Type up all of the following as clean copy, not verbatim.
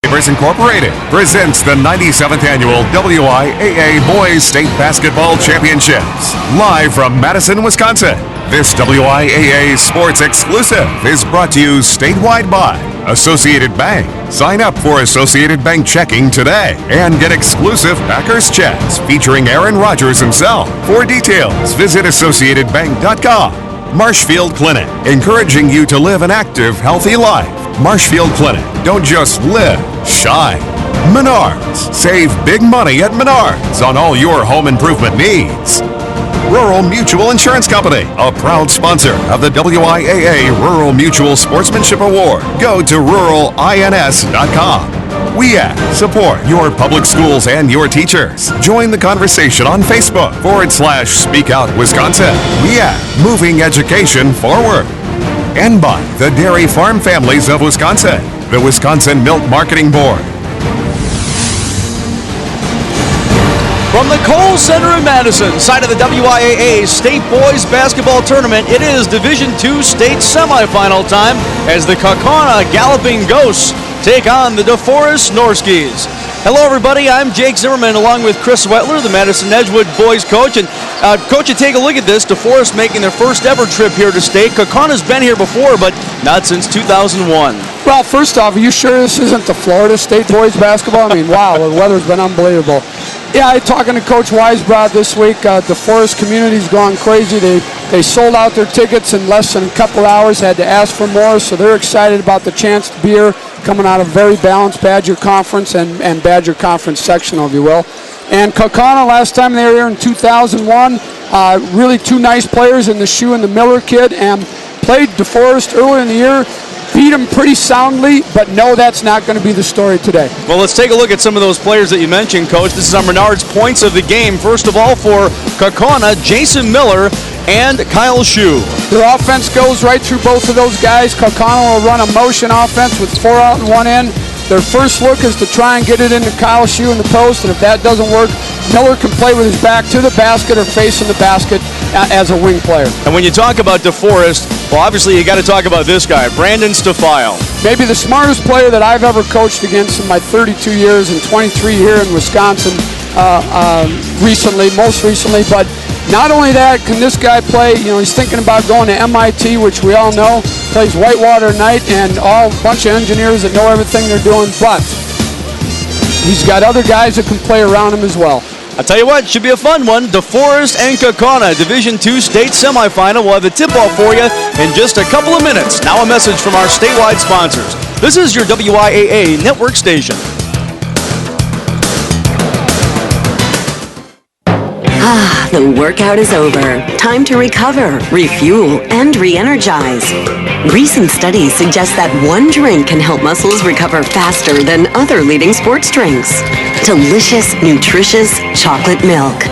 Incorporated presents the 97th Annual WIAA Boys State Basketball Championships, live from Madison, Wisconsin. This WIAA Sports Exclusive is brought to you statewide by Associated Bank. Sign up for Associated Bank checking today and get exclusive Packers checks featuring Aaron Rodgers himself. For details, visit AssociatedBank.com. Marshfield Clinic, encouraging you to live an active, healthy life. Marshfield Clinic, don't just live, shine. Menards, save big money at Menards on all your home improvement needs. Rural Mutual Insurance Company, a proud sponsor of the WIAA Rural Mutual Sportsmanship Award. Go to ruralins.com. WIAA, support your public schools and your teachers. Join the conversation on Facebook /Speak Out Wisconsin. WIAA, moving education forward. And by the Dairy Farm Families of Wisconsin, the Wisconsin Milk Marketing Board. From the Kohl Center in Madison, side of the WIAA State Boys Basketball Tournament, it is Division II State Semifinal time as the Kaukauna Galloping Ghosts take on the DeForest Norskies. Hello, everybody. I'm Jake Zimmerman, along with Chris Wetler, the Madison Edgewood boys coach. And coach, you take a look at this. DeForest making their first ever trip here to state. Kaukauna's been here before, but not since 2001. Well, first off, are you sure this isn't the Florida State boys basketball? I mean, wow, the weather's been unbelievable. Yeah, talking to Coach Weisbrod this week, the Forest community's gone crazy. They sold out their tickets in less than a couple hours, had to ask for more, so they're excited about the chance to be here, coming out of a very balanced Badger Conference and Badger Conference sectional, if you will. And Kaukauna, last time they were here in 2001, really two nice players in the Shoe and the Miller kid, and played DeForest earlier in the year. Beat them pretty soundly, but no, that's not going to be the story today. Well, let's take a look at some of those players that you mentioned, Coach. This is our Menards points of the game. First of all, for Kaukauna, Jason Miller and Kyle Shoe. Their offense goes right through both of those guys. Kaukauna will run a motion offense with 4 out and 1 in. Their first look is to try and get it into Kyle Shoe in the post, and if that doesn't work, Miller can play with his back to the basket or facing the basket as a wing player. And when you talk about DeForest, well, obviously you got to talk about this guy, Brandon Stafile. Maybe the smartest player that I've ever coached against in my 32 years and 23 here in Wisconsin most recently, but not only that, can this guy play, he's thinking about going to MIT, which we all know, plays whitewater night, and a bunch of engineers that know everything they're doing, but he's got other guys that can play around him as well. I'll tell you what, should be a fun one. DeForest and Kaukauna, Division II State Semifinal. We'll have the tip-off for you in just a couple of minutes. Now a message from our statewide sponsors. This is your WIAA network station. Ah, the workout is over. Time to recover, refuel, and re-energize. Recent studies suggest that one drink can help muscles recover faster than other leading sports drinks. Delicious, nutritious chocolate milk.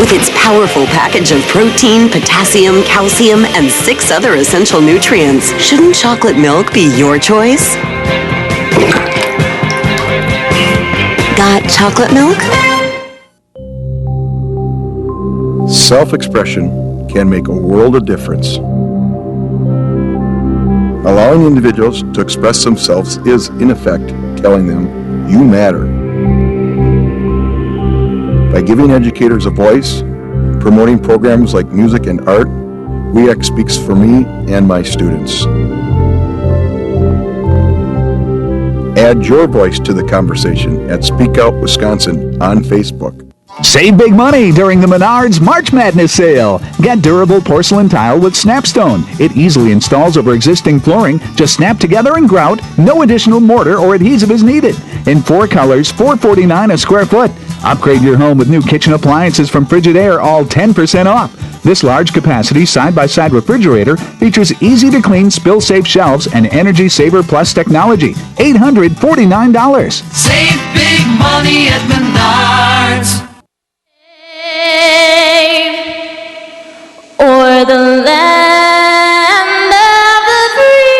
With its powerful package of protein, potassium, calcium, and 6 other essential nutrients, shouldn't chocolate milk be your choice? Got chocolate milk? Self-expression can make a world of difference. Allowing individuals to express themselves is, in effect, telling them, you matter. By giving educators a voice, promoting programs like music and art, WIAA speaks for me and my students. Add your voice to the conversation at Speak Out Wisconsin on Facebook. Save big money during the Menards March Madness sale. Get durable porcelain tile with Snapstone. It easily installs over existing flooring. Just snap together and grout. No additional mortar or adhesive is needed. In 4 colors, $4.49 a square foot. Upgrade your home with new kitchen appliances from Frigidaire, all 10% off. This large capacity side-by-side refrigerator features easy-to-clean, spill-safe shelves and Energy Saver Plus technology. $849. Save big money at Menards. Or the land of the free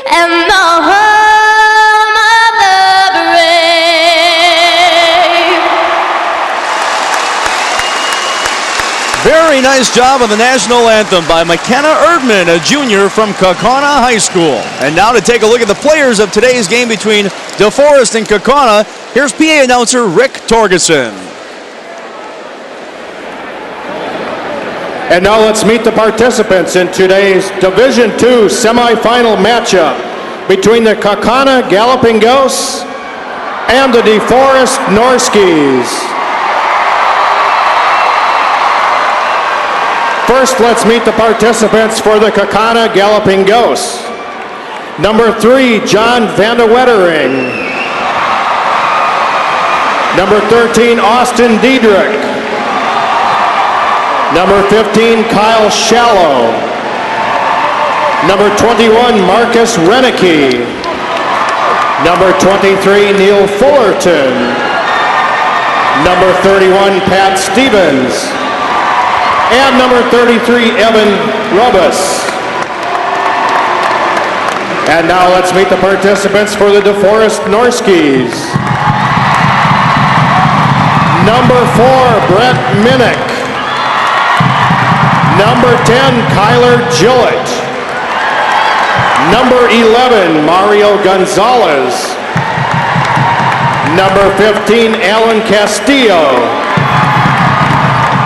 and the home of the brave. Very nice job on the national anthem by McKenna Erdman, a junior from Kaukauna High School. And now to take a look at the players of today's game between DeForest and Kaukauna, here's PA announcer Rick Torgeson. And now let's meet the participants in today's Division II semifinal matchup between the Kaukauna Galloping Ghosts and the DeForest Norskies. First, let's meet the participants for the Kaukauna Galloping Ghosts. Number 3, John Van de Wettering. Number 13, Austin Diedrich. Number 15, Kyle Shallow. Number 21, Marcus Reneke. Number 23, Neil Fullerton. Number 31, Pat Stevens. And number 33, Evan Rubus. And now let's meet the participants for the DeForest Norskies. Number 4, Brett Minnick. Number 10, Kyler Gillett. Number 11, Mario Gonzalez. Number 15, Alan Castillo.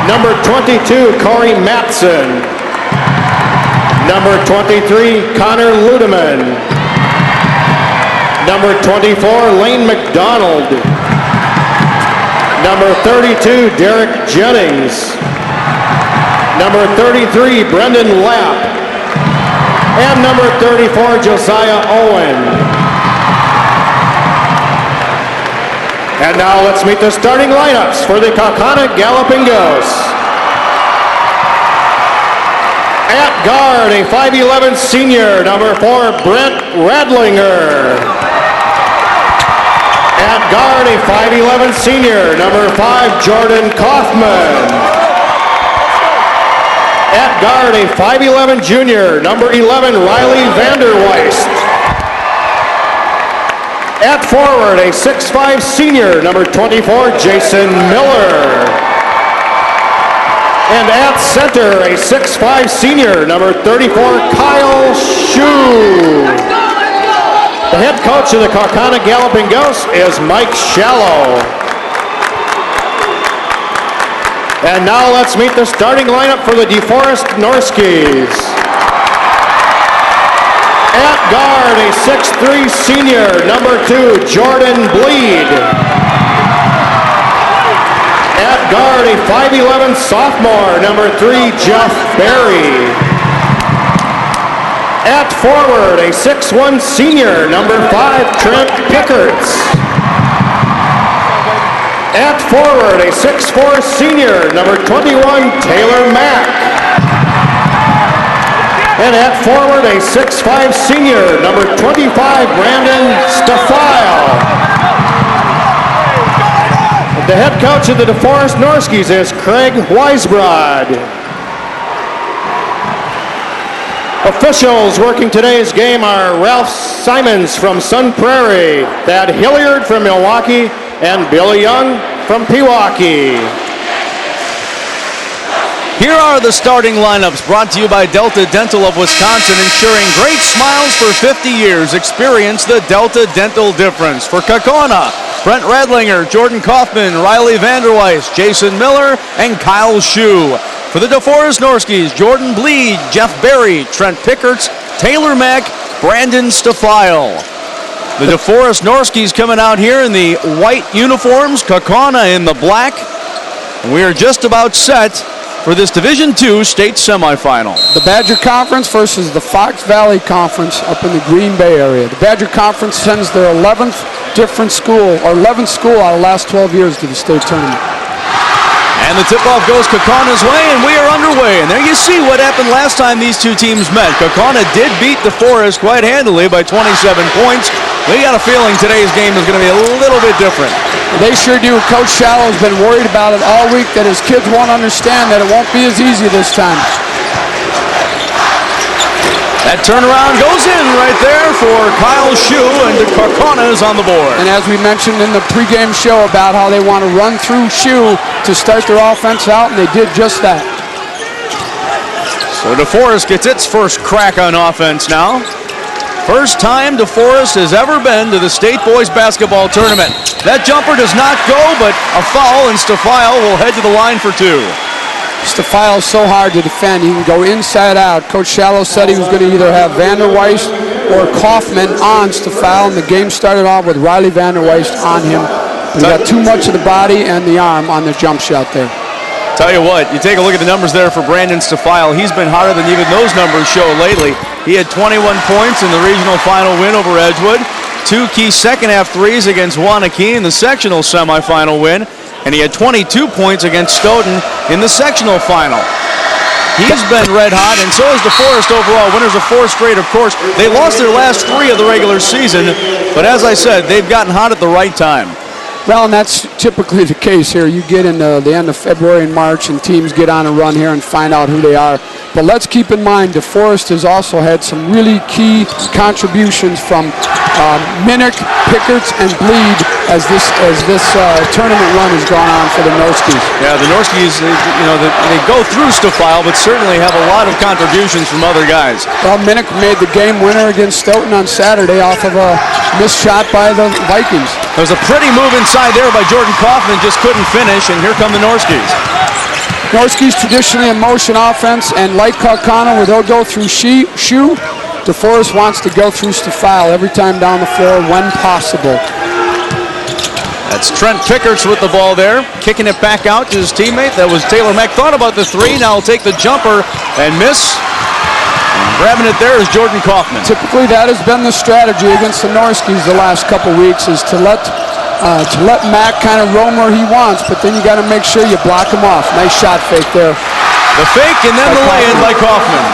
Number 22, Corey Matson. Number 23, Connor Ludeman. Number 24, Lane McDonald. Number 32, Derek Jennings. Number 33, Brendan Lapp. And number 34, Josiah Owen. And now let's meet the starting lineups for the Kaukauna Galloping Ghosts. At guard, a 5'11 senior, number 4, Brent Radlinger. At guard, a 5'11 senior, number 5, Jordan Kaufman. At guard, a 5'11 junior, number 11, Riley Vanderweist. At forward, a 6'5 senior, number 24, Jason Miller. And at center, a 6'5 senior, number 34, Kyle Shue. The head coach of the Kaukauna Galloping Ghosts is Mike Shallow. And now let's meet the starting lineup for the DeForest Norskies. At guard, a 6'3 senior, number 2, Jordan Bleed. At guard, a 5'11 sophomore, number 3, Jeff Berry. At forward, a 6'1 senior, number 5, Trent Pickerts. At forward, a 6'4 senior, number 21, Taylor Mack. And at forward, a 6'5 senior, number 25, Brandon Stafile. The head coach of the DeForest Norskies is Craig Weisbrod. Officials working today's game are Ralph Simons from Sun Prairie, Thad Hilliard from Milwaukee, and Billy Young from Pewaukee. Here are the starting lineups brought to you by Delta Dental of Wisconsin, ensuring great smiles for 50 years. Experience the Delta Dental difference. For Kaukauna, Brent Radlinger, Jordan Kaufman, Riley Vanderweist, Jason Miller, and Kyle Shue. For the DeForest Norskies, Jordan Bleed, Jeff Berry, Trent Pickerts, Taylor Mack, Brandon Stafile. The DeForest Norskies coming out here in the white uniforms, Kaukauna in the black. And we are just about set for this Division II state semifinal. The Badger Conference versus the Fox Valley Conference up in the Green Bay area. The Badger Conference sends their 11th school out of the last 12 years to the state tournament. And the tip-off goes Kaukauna's way, and we are underway. And there you see what happened last time these two teams met. Kaukauna did beat DeForest quite handily by 27 points. We got a feeling today's game is going to be a little bit different. They sure do. Coach Shallow's been worried about it all week, that his kids won't understand that it won't be as easy this time. That turnaround goes in right there for Kyle Shue, and Kaukauna is on the board. And as we mentioned in the pregame show about how they want to run through Shue to start their offense out, and they did just that. So DeForest gets its first crack on offense now. First time DeForest has ever been to the state boys basketball tournament. That jumper does not go, but a foul, and Stafile will head to the line for two. Stafile is so hard to defend. He can go inside out. Coach Shallow said he was going to either have Vanderweist or Kaufman on Stafile, and the game started off with Riley Vanderweist on him. He got too much of the body and the arm on the jump shot there. Tell you what, you take a look at the numbers there for Brandon Stafile. He's been hotter than even those numbers show lately. He had 21 points in the regional final win over Edgewood, 2 key second-half threes against Wanakee in the sectional semifinal win, and he had 22 points against Stoughton in the sectional final. He's been red hot, and so is DeForest overall. Winners of 4 straight, of course. They lost their last 3 of the regular season, but as I said, they've gotten hot at the right time. Well, and that's typically the case here. You get into the end of February and March, and teams get on a run here and find out who they are. But let's keep in mind, DeForest has also had some really key contributions from Minnick, Pickerts, and Bleed as this tournament run has gone on for the Norskis. Yeah, the Norskis, they go through Stafile, but certainly have a lot of contributions from other guys. Well, Minnick made the game winner against Stoughton on Saturday off of a missed shot by the Vikings. There was a pretty move inside there by Jordan Kaufman, just couldn't finish, and here come the Norskis. Norskis traditionally a motion offense, and like Kaukauna, where they'll go through Shoe, DeForest wants to go through Stafile every time down the floor when possible. That's Trent Pickerts with the ball there, kicking it back out to his teammate. That was Taylor Mack. Thought about the 3, now he'll take the jumper and miss. And grabbing it there is Jordan Kaufman. Typically that has been the strategy against the Norskis the last couple weeks, is to let Mack kind of roam where he wants, but then you got to make sure you block him off. Nice shot fake there. The fake and then the lay-in by Kaufman.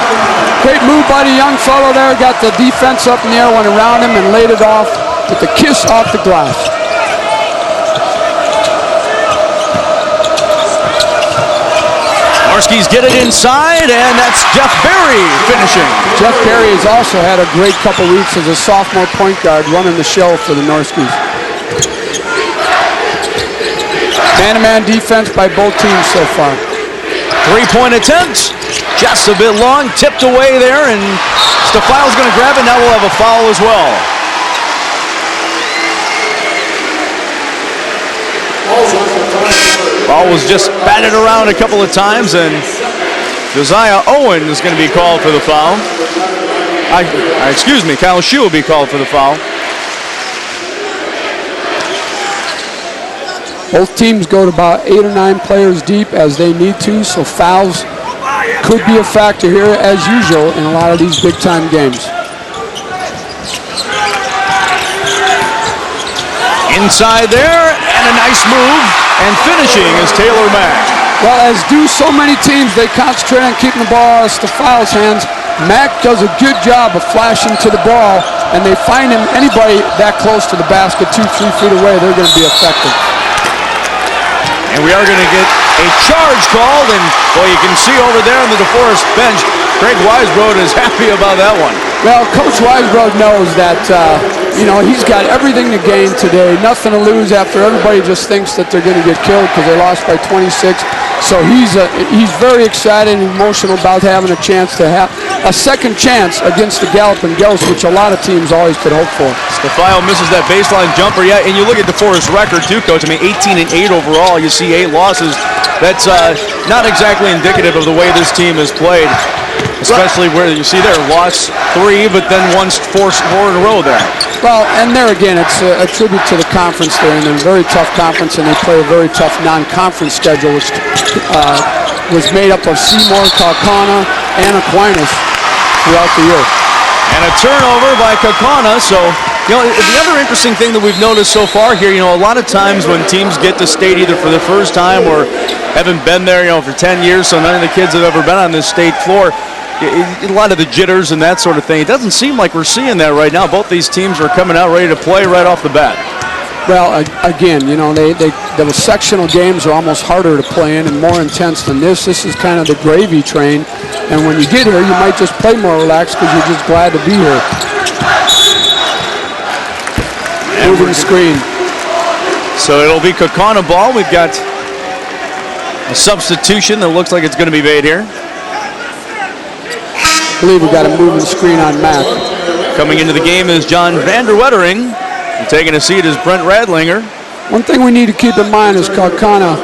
Great move by the young fellow there. Got the defense up in the air, went around him and laid it off with the kiss off the glass. Norskis get it inside, and that's Jeff Berry finishing. Jeff Berry has also had a great couple weeks as a sophomore point guard running the show for the Norskis. Man-to-man defense by both teams so far. 3-point attempt, just a bit long, tipped away there, and Stafile's going to grab it. Now we'll have a foul as well. Ball was just batted around a couple of times, and Josiah Owen is going to be called for the foul. Excuse me, Kyle Shue will be called for the foul. Both teams go to about 8 or 9 players deep as they need to, so fouls could be a factor here as usual in a lot of these big-time games. Inside there, and a nice move, and finishing is Taylor Mack. Well, as do so many teams, they concentrate on keeping the ball out of Stafile's hands. Mack does a good job of flashing to the ball, and they find him, anybody that close to the basket, 2-3 feet away, they're going to be effective. And we are going to get a charge called, and boy, you can see over there on the DeForest bench, Craig Weisbrod is happy about that one. Well, Coach Weisbrod knows that, he's got everything to gain today, nothing to lose after everybody just thinks that they're going to get killed because they lost by 26. So he's very excited and emotional about having a chance to have a second chance against the Galloping Ghosts, which a lot of teams always could hope for. Stafile misses that baseline jumper, yeah, and you look at DeForest's record too, Coach. I mean, 18-8 overall. You see 8 losses. That's not exactly indicative of the way this team has played, especially where you see there, lost 3, but then won 4 in a row there. Well, and there again, it's a tribute to the conference there, and they're a very tough conference, and they play a very tough non-conference schedule, which was made up of Seymour, Kaukauna, and Aquinas throughout the year. And a turnover by Kaukauna. So, the other interesting thing that we've noticed so far here, a lot of times when teams get to state either for the first time or haven't been there, for 10 years, so none of the kids have ever been on this state floor, a lot of the jitters and that sort of thing. It doesn't seem like we're seeing that right now. Both these teams are coming out ready to play right off the bat. Well, again, the sectional games are almost harder to play in and more intense than this. This is kind of the gravy train, and when you get here, you might just play more relaxed because you're just glad to be here. Moving screen. So it'll be Kaukauna ball. We've got a substitution that looks like it's going to be made here. I believe we got a moving screen on Mac. Coming into the game is John Vander Wettering. And taking a seat is Brent Radlinger. One thing we need to keep in mind is Kaukauna,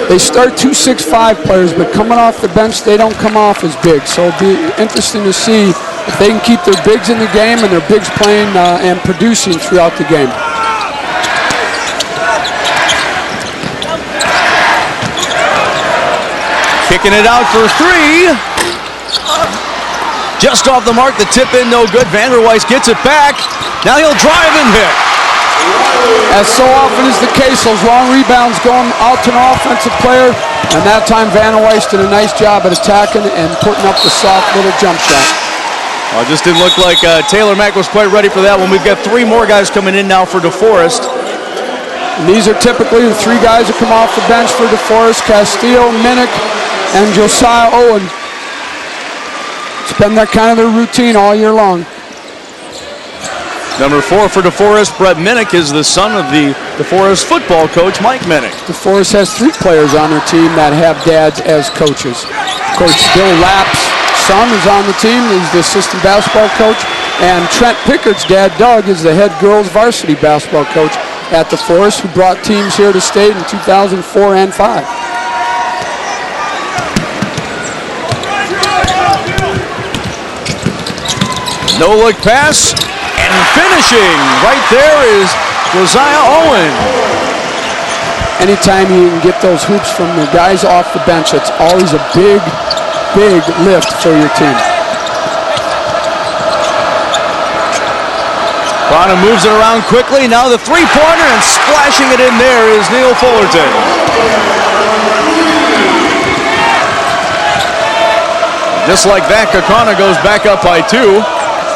they start 2 6'5" players, but coming off the bench, they don't come off as big. So it'll be interesting to see if they can keep their bigs in the game and their bigs playing and producing throughout the game. Kicking it out for three. Just off the mark, the tip in, no good. Van der Weijst gets it back. Now he'll drive and hit. As so often is the case, those long rebounds going out to an offensive player, and that time Van der Weijst did a nice job at attacking and putting up the soft little jump shot. Well, it just didn't look like Taylor Mack was quite ready for that one. We've got 3 more guys coming in now for DeForest. And these are typically the 3 guys that come off the bench for DeForest: Castillo, Minnick, and Josiah Owen. It's been that kind of their routine all year long. Number 4 for DeForest, Brett Minnick, is the son of the DeForest football coach, Mike Minnick. DeForest has 3 players on their team that have dads as coaches. Coach Bill Lapp's son is on the team. He's the assistant basketball coach. And Trent Pickard's dad, Doug, is the head girls varsity basketball coach at DeForest, who brought teams here to state in 2004 and 5. No-look pass, and finishing right there is Josiah Owen. Anytime you can get those hoops from the guys off the bench, it's always a big, big lift for your team. Kaukauna moves it around quickly. Now the three-pointer, and splashing it in there is Neil Fullerton. Just like that, Kaukauna goes back up by 2.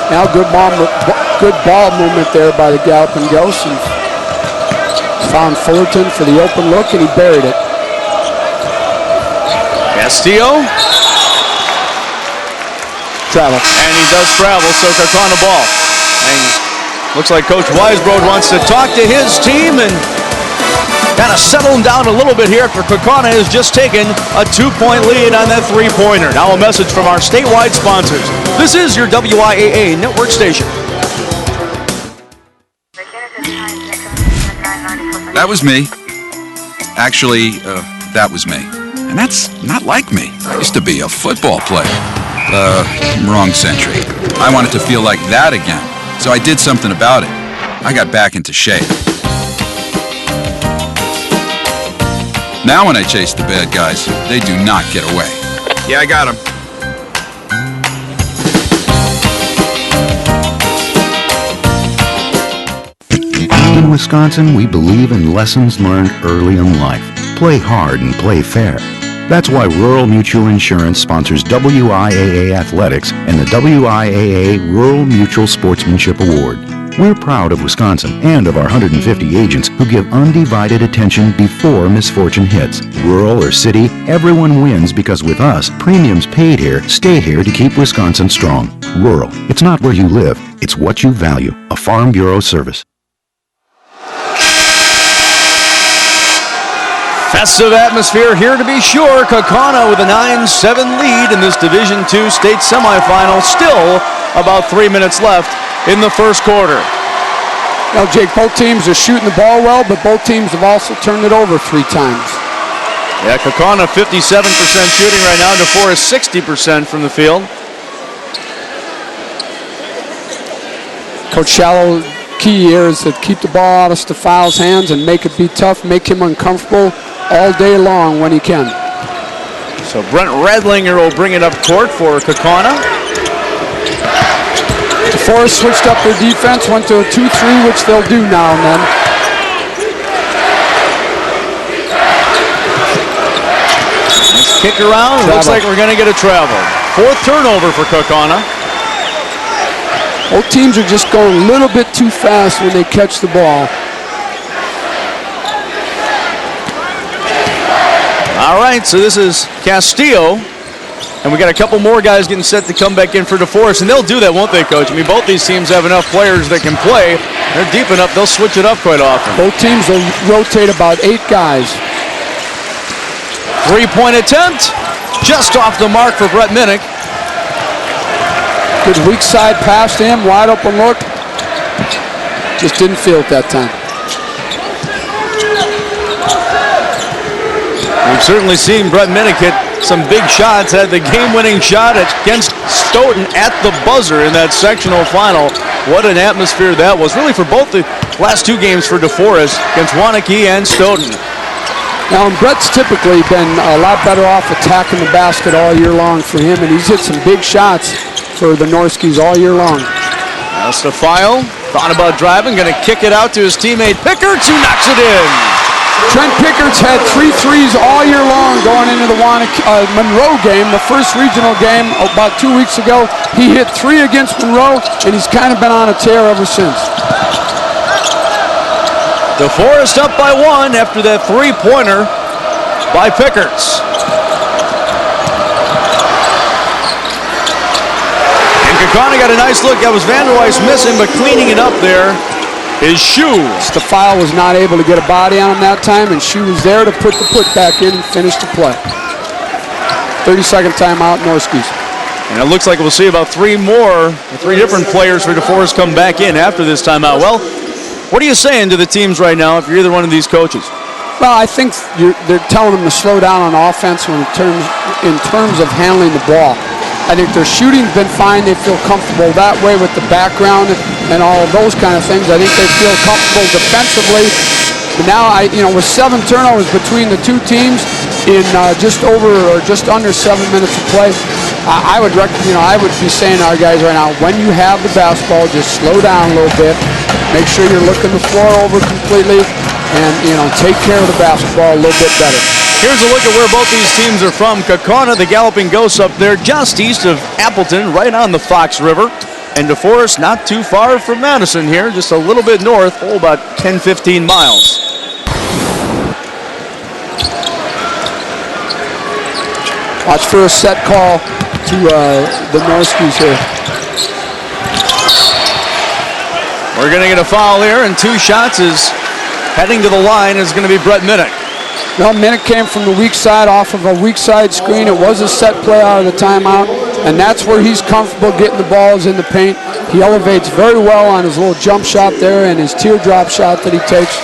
Now good ball movement there by the Galloping Ghosts, and found Fullerton for the open look, and he buried it. Castillo. Travel. And he does travel, so Kaukauna ball. And looks like Coach Weisbrod wants to talk to his team and kind of settle them down a little bit here after Kaukauna has just taken a 2-point lead on that three-pointer. Now a message from our statewide sponsors. This is your WIAA network station. That was me. Actually, that was me. And that's not like me. I used to be a football player. Wrong century. I wanted to feel like that again. So I did something about it. I got back into shape. Now when I chase the bad guys, they do not get away. Yeah, I got him. In Wisconsin, we believe in lessons learned early in life. Play hard and play fair. That's why Rural Mutual Insurance sponsors WIAA Athletics and the WIAA Rural Mutual Sportsmanship Award. We're proud of Wisconsin and of our 150 agents who give undivided attention before misfortune hits. Rural or city, everyone wins because with us, premiums paid here stay here to keep Wisconsin strong. Rural, it's not where you live, it's what you value. A Farm Bureau service. Festive atmosphere here to be sure. Kaukauna with a 9-7 lead in this Division II state semifinal. Still about 3 minutes left in the first quarter. Now, Jake, both teams are shooting the ball well, but both teams have also turned it over 3 times. Yeah, Kaukauna 57% shooting right now. DeForest 60% from the field. Coach Shallow, key here is to keep the ball out of Stafal's hands and make it be tough, make him uncomfortable all day long when he can. So Brent Redlinger will bring it up court for Kaukauna. DeForest switched up their defense, went to a 2-3, which they'll do now and then. Nice kick around. Travel. Looks like we're going to get a travel. 4th turnover for Kaukauna. Both teams are just going a little bit too fast when they catch the ball. All right, so this is Castillo. And we got a couple more guys getting set to come back in for DeForest, and they'll do that, won't they, Coach? I mean, both these teams have enough players that can play. They're deep enough, they'll switch it up quite often. Both teams will rotate about 8 guys. 3-point attempt, just off the mark for Brett Minnick. Good weak side pass to him, wide open look. Just didn't feel it that time. We've certainly seen Brett Minnick hit some big shots. Had the game-winning shot against Stoughton at the buzzer in that sectional final. What an atmosphere that was, really, for both the last two games for DeForest against Waunakee and Stoughton. Now, and Brett's typically been a lot better off attacking the basket all year long for him, and he's hit some big shots for the Norskies all year long. Now Stafile thought about driving, going to kick it out to his teammate Pickards, who knocks it in. Trent Pickards had 3 threes all year long going into the Monroe game, the first regional game about 2 weeks ago. He hit 3 against Monroe, and he's kind of been on a tear ever since. DeForest up by 1 after that three-pointer by Pickards. And Kaukauna got a nice look. That was Vanderwijs missing, but cleaning it up there is Shue. Stafile was not able to get a body on him that time, and Shue was there to put the putback in and finish the play. 30-second timeout, Norskies. And it looks like we'll see about 3 different players for DeForest come back in after this timeout. Well, what are you saying to the teams right now if you're either one of these coaches? Well, I think they're telling them to slow down on offense in terms of handling the ball. I think their shooting's been fine. They feel comfortable that way with the background and all of those kind of things. I think they feel comfortable defensively. But now, with 7 turnovers between the two teams in just under 7 minutes of play, I would be saying to our guys right now, when you have the basketball, just slow down a little bit. Make sure you're looking the floor over completely, and take care of the basketball a little bit better. Here's a look at where both these teams are from. Kaukauna, the Galloping Ghosts, up there just east of Appleton, right on the Fox River. And DeForest not too far from Madison here, just a little bit north, about 10-15 miles. Watch for a set call to the Norskies here. We're going to get a foul here, and 2 shots is heading to the line is going to be Brett Minnick. Well, Minnick came from the weak side off of a weak side screen. It was a set play out of the timeout, and that's where he's comfortable getting the balls in the paint. He elevates very well on his little jump shot there and his teardrop shot that he takes.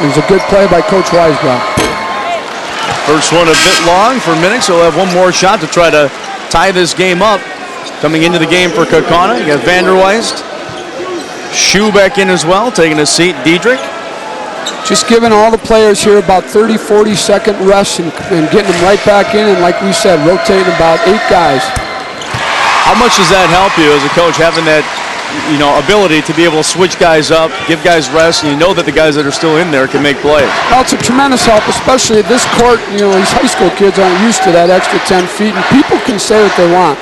It was a good play by Coach Weisbrod. First one a bit long for Minnick, so he'll have one more shot to try to tie this game up. Coming into the game for Kaukauna, you got Vanderwijs. Shue back in as well, taking a seat, Diedrich. Just giving all the players here about 30, 40-second rests and getting them right back in, and like we said, rotating about 8 guys. How much does that help you as a coach, having that ability to be able to switch guys up, give guys rest, and you know that the guys that are still in there can make plays? Well, it's a tremendous help, especially at this court. These high school kids aren't used to that extra 10 feet, and people can say what they want,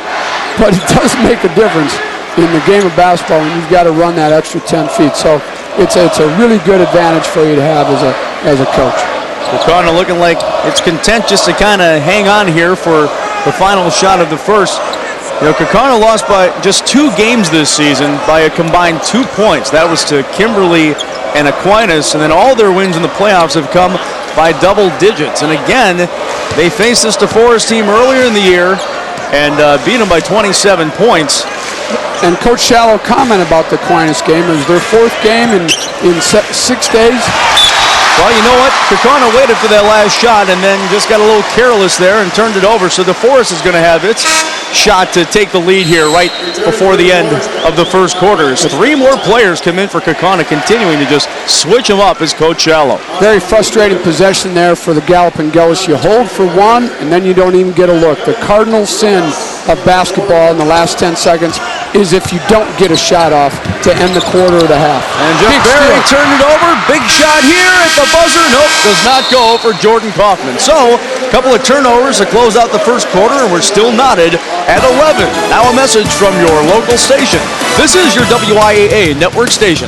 but it does make a difference in the game of basketball when you've got to run that extra 10 feet. So it's a really good advantage for you to have as a coach. Kaukauna looking like it's content just to kind of hang on here for the final shot of the first. Kaukauna lost by just 2 games this season by a combined 2 points. That was to Kimberly and Aquinas, and then all their wins in the playoffs have come by double digits. And again, they faced this DeForest team earlier in the year and beat them by 27 points. And Coach Shallow commented about the Aquinas game. It was their 4th game in 6 days. Well, you know what? Kaukauna waited for that last shot and then just got a little careless there and turned it over. So DeForest is going to have its shot to take the lead here right before the end of the first quarter. So 3 more players come in for Kaukauna, continuing to just switch them up as Coach Shallow. Very frustrating possession there for the Galloping Ghosts. You hold for 1, and then you don't even get a look. The cardinal sin of basketball in the last 10 seconds is if you don't get a shot off to end the quarter or the half. And Jeff Berry turned it over. Big shot here at the buzzer. Nope, does not go for Jordan Kaufman. So, a couple of turnovers to close out the first quarter, and we're still knotted at 11. Now a message from your local station. This is your WIAA network station.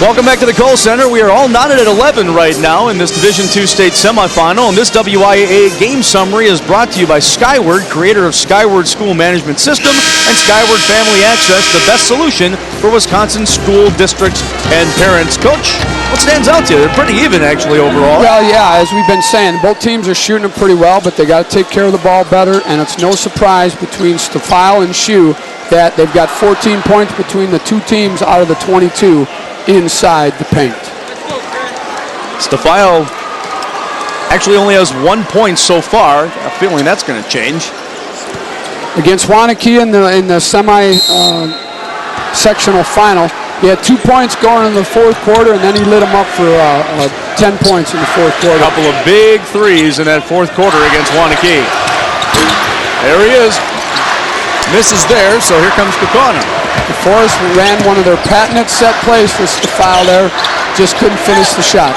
Welcome back to the Kohl Center. We are all knotted at 11 right now in this Division II state semifinal. And this WIAA game summary is brought to you by Skyward, creator of Skyward School Management System and Skyward Family Access, the best solution for Wisconsin school districts and parents. Coach, what stands out to you? They're pretty even, actually, overall. Well, yeah, as we've been saying, both teams are shooting it pretty well, but they got to take care of the ball better, and it's no surprise between Stafile and Shue that they've got 14 points between the two teams out of the 22 inside the paint. Stafile actually only has 1 point so far. I have a feeling that's going to change. Against Wanakee in the semi-sectional final, he had 2 points going in the fourth quarter, and then he lit them up for 10 points in the fourth quarter. A couple of big threes in that fourth quarter against Wanakee. There he is. Misses there, so here comes Kaukauna. DeForest ran one of their patented set plays for Stafile there. Just couldn't finish the shot.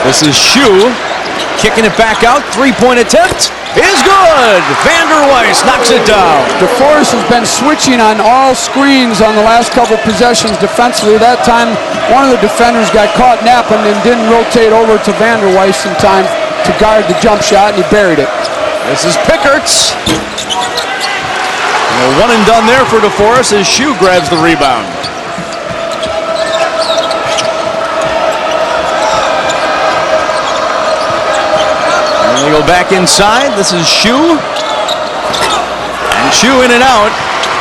This is Shue kicking it back out. Three-point attempt is good. Vander Weiss knocks it down. DeForest has been switching on all screens on the last couple possessions defensively. That time, one of the defenders got caught napping and didn't rotate over to Vander Weiss in time to guard the jump shot, and he buried it. This is Pickerts. And a one and done there for DeForest as Shue grabs the rebound. And they go back inside. This is Shue. And Shue in and out.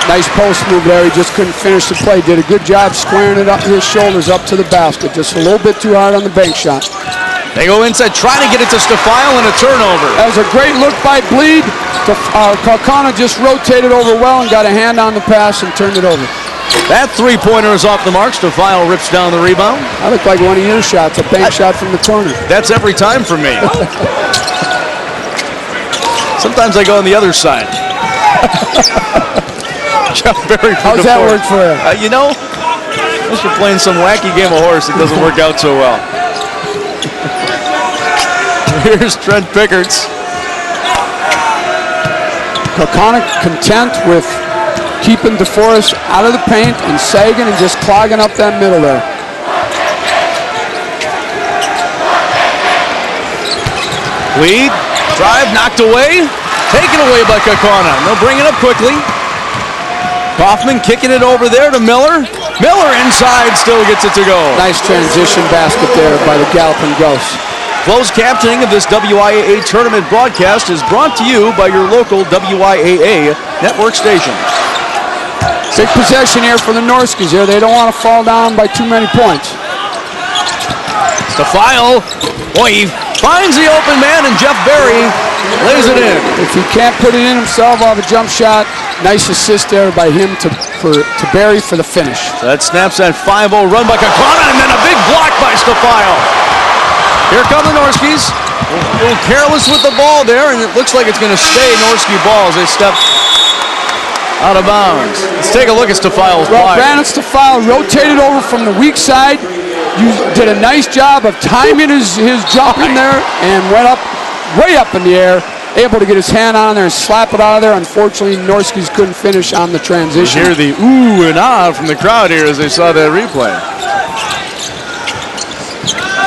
Nice post move there. He just couldn't finish the play. Did a good job squaring it up his shoulders up to the basket. Just a little bit too hard on the bank shot. They go inside, trying to get it to Stafile, and a turnover. That was a great look by Bleed. Kaukauna just rotated over well and got a hand on the pass and turned it over. That three-pointer is off the mark. Stafile rips down the rebound. That looked like one of your shots, a bank shot from the corner. That's every time for me. Sometimes I go on the other side. Jeff Berry. How's that work for you? You know, unless you're playing some wacky game of horse, it doesn't work out so well. Here's Trent Pickerts. Kaukauna content with keeping DeForest out of the paint and sagging and just clogging up that middle there. Lead, drive, knocked away. Taken away by Kaukauna. They'll bring it up quickly. Kaufman kicking it over there to Miller. Miller inside, still gets it to go. Nice transition basket there by the Galloping Ghosts. Closed captioning of this WIAA tournament broadcast is brought to you by your local WIAA network station. Big possession here for the Norskis here. They don't want to fall down by too many points. Stafile, boy, he finds the open man, and Jeff Berry lays it in. If he can't put it in himself off a jump shot, nice assist there by him to Berry for the finish. So that snaps that 5-0 run by Kaukauna, and then a big block by Stafile. Here come the Norskis. A little careless with the ball there, and it looks like it's going to stay Norski ball as they step out of bounds. Let's take a look at Stafile's Well, play. Brandon Stafile rotated over from the weak side. You did a nice job of timing his jump in there and went up, way up in the air, able to get his hand on there and slap it out of there. Unfortunately, Norskis couldn't finish on the transition. You hear the ooh and ah from the crowd here as they saw that replay.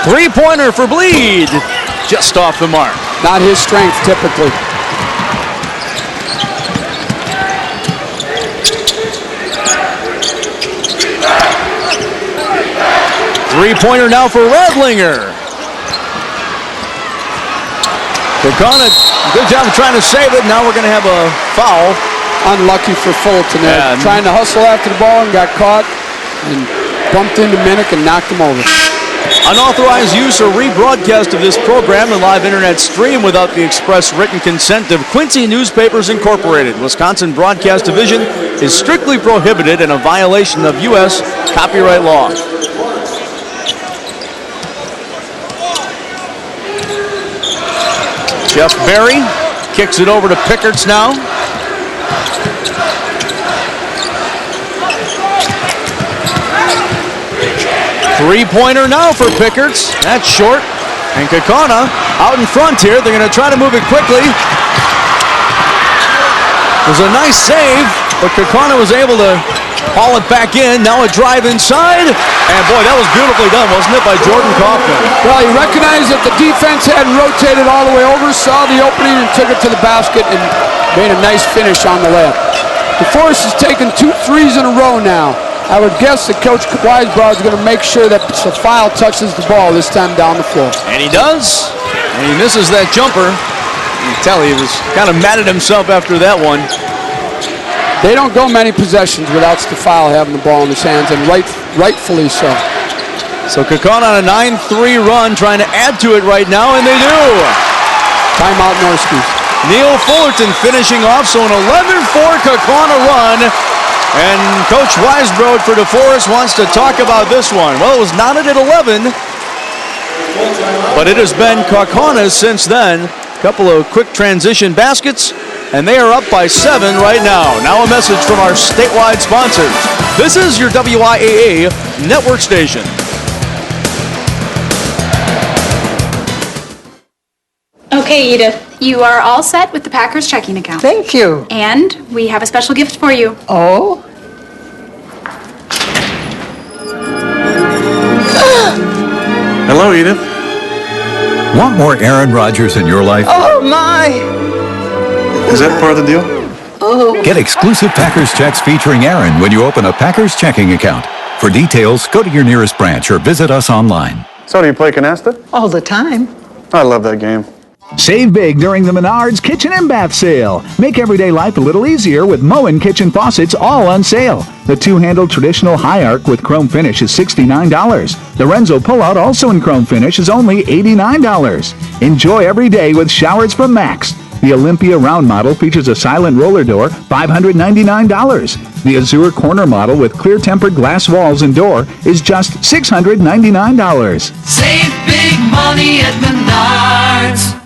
Three-pointer for Bleed. Just off the mark. Not his strength, typically. Three-pointer now for Redlinger. Kaukauna, good job of trying to save it. Now we're going to have a foul. Unlucky for Fulton there. Yeah. Trying to hustle after the ball and got caught and bumped into Minnick and knocked him over. Unauthorized use or rebroadcast of this program and live internet stream without the express written consent of Quincy Newspapers Incorporated. Wisconsin Broadcast Division is strictly prohibited and a violation of U.S. copyright law. Jeff Berry kicks it over to Pickerts now. Three-pointer now for Pickerts. That's short. And Kaukauna out in front here. They're going to try to move it quickly. It was a nice save, but Kaukauna was able to Haul it back in. Now a drive inside. And boy, that was beautifully done, wasn't it, by Jordan Kaufman? Well, he recognized that the defense had rotated all the way over, saw the opening, and took it to the basket and made a nice finish on the layup. DeForest has taken 2 threes in a row now. I would guess that Coach Weisbrod is going to make sure that Sefile touches the ball this time down the floor. And he does. And he misses that jumper. You can tell he was kind of mad at himself after that one. They don't go many possessions without Sefile having the ball in his hands, and rightfully so. So Kaukauna on a 9-3 run, trying to add to it right now, and they do. Timeout Norskies. Neil Fullerton finishing off, so an 11-4 Kaukauna run. And Coach Weisbrod for DeForest wants to talk about this one. Well, it was knotted at 11, but it has been Kaukauna since then. A couple of quick transition baskets, and they are up by 7 right now. Now a message from our statewide sponsors. This is your WIAA network station. Okay, Edith, you are all set with the Packers checking account. Thank you. And we have a special gift for you. Oh? Hello, Edith. Want more Aaron Rodgers in your life? Oh, my. Is that part of the deal? Oh. Get exclusive Packers checks featuring Aaron when you open a Packers checking account. For details, go to your nearest branch or visit us online. So do you play canasta? All the time. I love that game. Save big during the Menards Kitchen and Bath Sale. Make everyday life a little easier with Moen kitchen faucets all on sale. The 2-handle traditional high arc with chrome finish is $69. The Renzo pullout, also in chrome finish, is only $89. Enjoy every day with showers from Max. The Olympia round model features a silent roller door, $599. The Azure corner model with clear tempered glass walls and door is just $699. Save big money at Menards.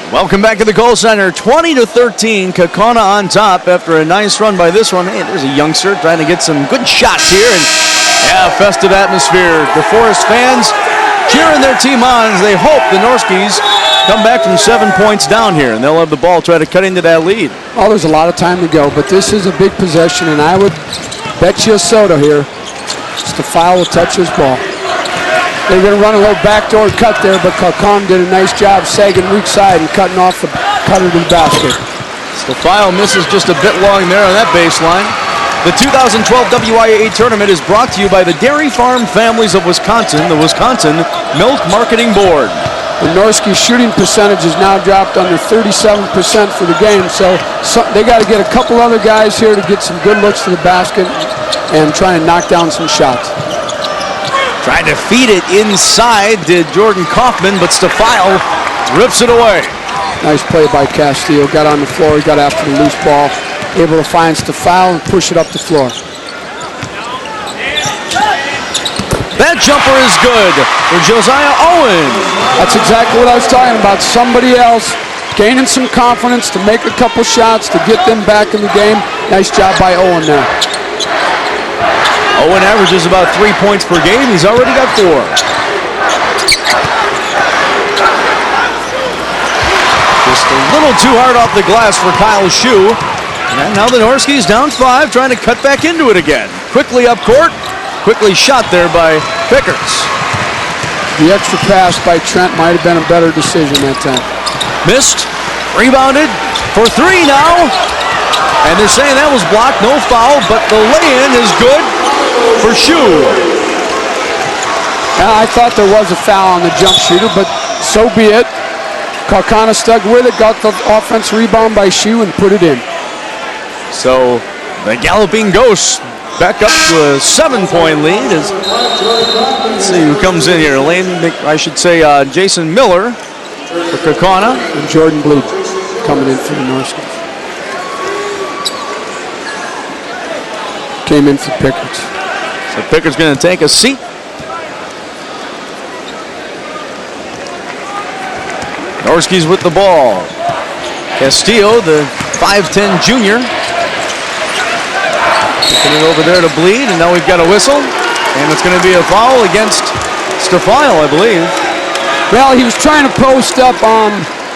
Welcome back to the Kohl Center. 20-13, Kaukauna on top after a nice run by this one. Hey, there's a youngster trying to get some good shots here. And yeah, festive atmosphere. DeForest fans cheering their team on as they hope the Norskies come back from 7 points down here. And they'll have the ball try to cut into that lead. Oh, there's a lot of time to go, but this is a big possession, and I would bet you a soda here. Sefile will touch his ball. They're going to run a little backdoor cut there, but Kaukauna did a nice job sagging weak side and cutting off the cutter to the basket. Sefile misses just a bit long there on that baseline. The 2012 WIAA tournament is brought to you by the Dairy Farm Families of Wisconsin, the Wisconsin Milk Marketing Board. The Norski's shooting percentage is now dropped under 37% for the game, so they got to get a couple other guys here to get some good looks to the basket and try and knock down some shots. Tried to feed it inside did Jordan Kaufman, but Sefile rips it away. Nice play by Castillo. Got on the floor, he got after the loose ball, able to find Sefile and push it up the floor. That jumper is good for Josiah Owen. That's exactly what I was talking about. Somebody else gaining some confidence to make a couple shots to get them back in the game. Nice job by Owen there. Owen averages about 3 points per game. He's already got 4. Just a little too hard off the glass for Kyle Shue. And now the Norskies down 5, trying to cut back into it again. Quickly up court. Quickly shot there by Pickards. The extra pass by Trent might have been a better decision that time. Missed. Rebounded for 3 now. And they're saying that was blocked, no foul, but the lay-in is good for Shue. I thought there was a foul on the jump shooter, but so be it. Kaukauna stuck with it, got the offense rebound by Shue and put it in. So the Galloping Ghosts back up to a 7-point lead. Let's see who comes in here. Jason Miller for Kaukauna. And Jordan Bleed coming in for the Norskies. Came in for Pickards. So Pickards going to take a seat. Norskies with the ball. Castillo, the 5'10 junior. Taking it over there to Bleed, and now we've got a whistle. And it's going to be a foul against Sefile, I believe. Well, he was trying to post up on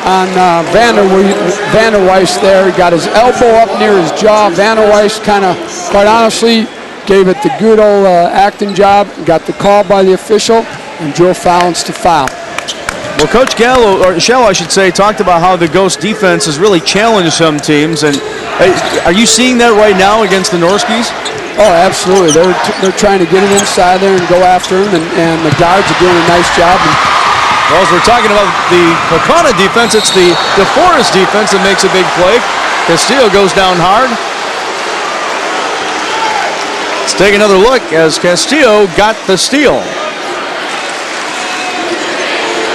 on Vander Weiss there. He got his elbow up near his jaw. Vander Weiss kind of, quite honestly, gave it the good old acting job, got the call by the official, and Joe Fallon's to foul. Well, Coach Gallo, or Shell, I should say, talked about how the Ghost defense has really challenged some teams. And are you seeing that right now against the Norskis? Oh, absolutely. They're trying to get him inside there and go after him, and the guards are doing a nice job. Well, as we're talking about the Kaukauna defense, it's the DeForest defense that makes a big play. Castillo goes down hard. Let's take another look as Castillo got the steal.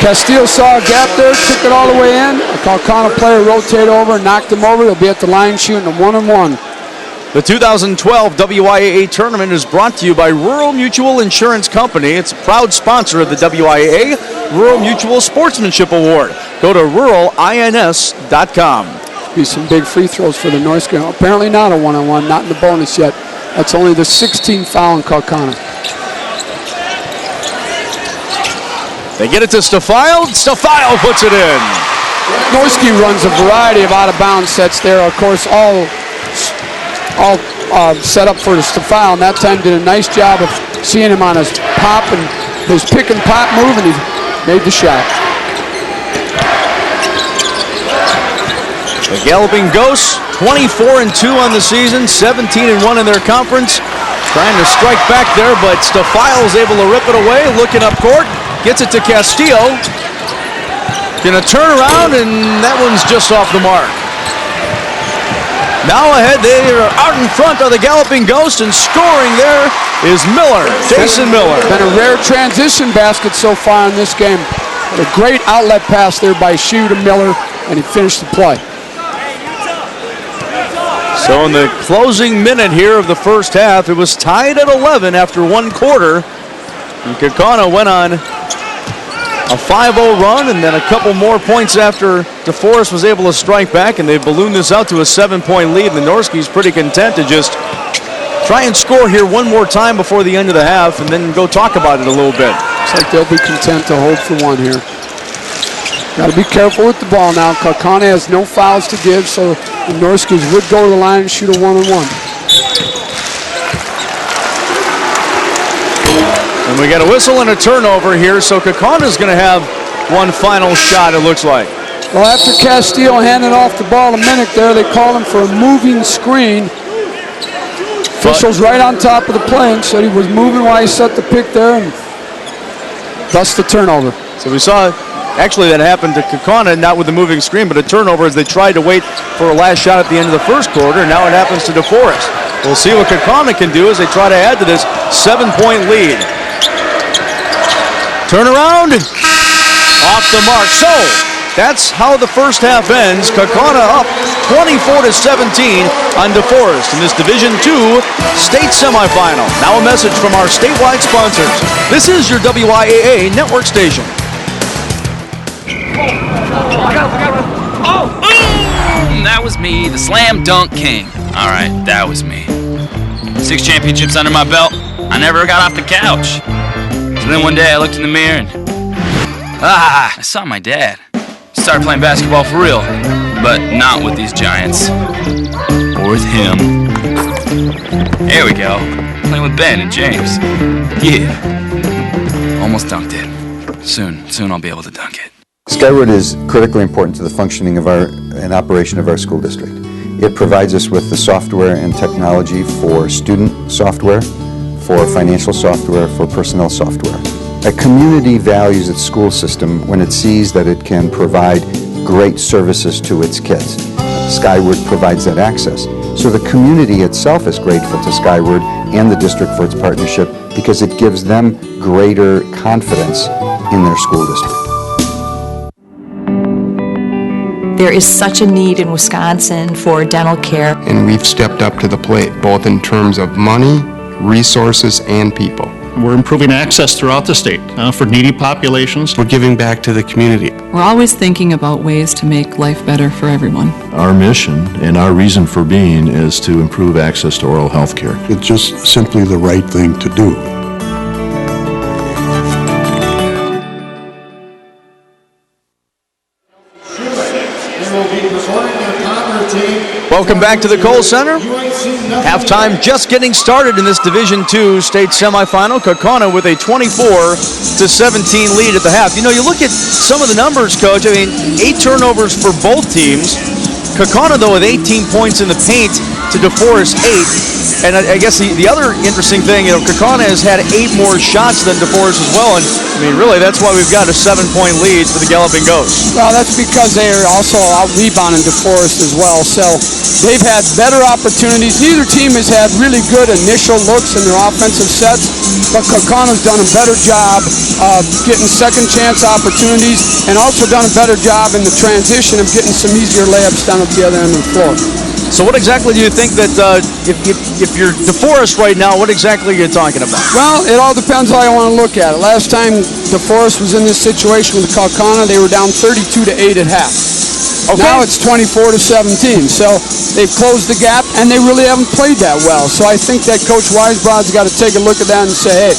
Castillo saw a gap there, took it all the way in. A Kaukauna player rotated over, knocked him over. They'll be at the line shooting a 1-on-1. The 2012 WIAA tournament is brought to you by Rural Mutual Insurance Company. It's a proud sponsor of the WIAA Rural Mutual Sportsmanship Award. Go to ruralins.com. Be some big free throws for the North. Apparently not a 1-on-1, not in the bonus yet. That's only the 16th foul in Kaukauna. They get it to Stafile. Stafile puts it in. Norski runs a variety of out-of-bounds sets there. Of course, all set up for the Stafile, and that time did a nice job of seeing him on his pop and his pick and pop move, and he made the shot. The Galloping Ghosts, 24-2 on the season, 17-1 in their conference. Trying to strike back there, but Stafile is able to rip it away, looking up court. Gets it to Castillo. Gonna turn around, and that one's just off the mark. Now ahead, they are out in front of the Galloping Ghost, and scoring there is Miller, Jason Miller. Been a rare transition basket so far in this game. A great outlet pass there by Shue to Miller, and he finished the play. So in the closing minute here of the first half, it was tied at 11 after one quarter. And Kaukauna went on a 5-0 run, and then a couple more points after DeForest was able to strike back, and they ballooned this out to a 7-point lead. And the Norski's pretty content to just try and score here one more time before the end of the half, and then go talk about it a little bit. Looks like they'll be content to hold for one here. Got to be careful with the ball now. Kaukauna has no fouls to give, so the Norskis would go to the line and shoot a 1-on-1. And we got a whistle and a turnover here, so Kaukauna's going to have one final shot, it looks like. Well, after Castillo handed off the ball a minute there, they called him for a moving screen. Officials right on top of the play and said he was moving while he set the pick there, and thus the turnover. So we saw, actually that happened to Kaukauna, not with the moving screen, but a turnover as they tried to wait for a last shot at the end of the first quarter. Now it happens to DeForest. We'll see what Kaukauna can do as they try to add to this 7-point lead. Turn around, off the mark. So that's how the first half ends. Kaukauna up 24-17 on DeForest in this Division II state semifinal. Now a message from our statewide sponsors. This is your WIAA network station. Oh, that was me, the slam dunk king. All right, that was me. 6 championships under my belt. I never got off the couch. So then one day I looked in the mirror and I saw my dad. Started playing basketball for real, but not with these giants. Or with him. There we go. Playing with Ben and James. Yeah. Almost dunked it. Soon I'll be able to dunk it. Skyward is critically important to the functioning of and operation of our school district. It provides us with the software and technology for student software, for financial software, for personnel software. A community values its school system when it sees that it can provide great services to its kids. Skyward provides that access. So the community itself is grateful to Skyward and the district for its partnership because it gives them greater confidence in their school district. There is such a need in Wisconsin for dental care. And we've stepped up to the plate, both in terms of money, resources, and people. We're improving access throughout the state for needy populations. We're giving back to the community. We're always thinking about ways to make life better for everyone. Our mission and our reason for being is to improve access to oral health care. It's just simply the right thing to do. Welcome back to the Kohl Center. Halftime just getting started in this Division II state semifinal. Kaukauna with a 24-17 lead at the half. You know, you look at some of the numbers, Coach. I mean, 8 turnovers for both teams. Kaukauna, though, with 18 points in the paint to DeForest 8. And I guess the other interesting thing, you know, Kaukauna has had 8 more shots than DeForest as well. And, I mean, really, that's why we've got a 7-point lead for the Galloping Ghosts. Well, that's because they're also out-rebounding DeForest as well. So they've had better opportunities. Neither team has had really good initial looks in their offensive sets, but Kaukauna's done a better job of getting second-chance opportunities and also done a better job in the transition of getting some easier layups down at the other end of the floor. So what exactly do you think that, if you're DeForest right now, what exactly are you talking about? Well, it all depends how you want to look at it. Last time DeForest was in this situation with Kaukauna, they were down 32-8 at half. Okay. Now it's 24-17, so they've closed the gap, and they really haven't played that well. So I think that Coach Weisbrod's got to take a look at that and say, hey,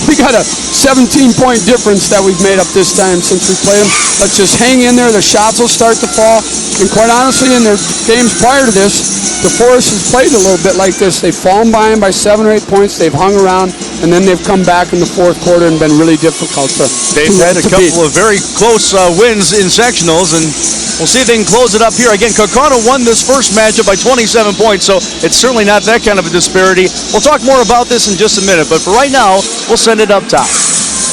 we got a 17-point difference that we've made up this time since we played them. Let's just hang in there. The shots will start to fall. And quite honestly, in their games prior to this, DeForest has played a little bit like this. They've fallen behind by 7 or 8 points. They've hung around, and then they've come back in the fourth quarter and been really difficult to They've had a couple of very close wins in sectionals, and we'll see if they can close it up here. Again, Kaukauna won this first matchup by 27 points, so it's certainly not that kind of a disparity. We'll talk more about this in just a minute, but for right now, we'll send it up top.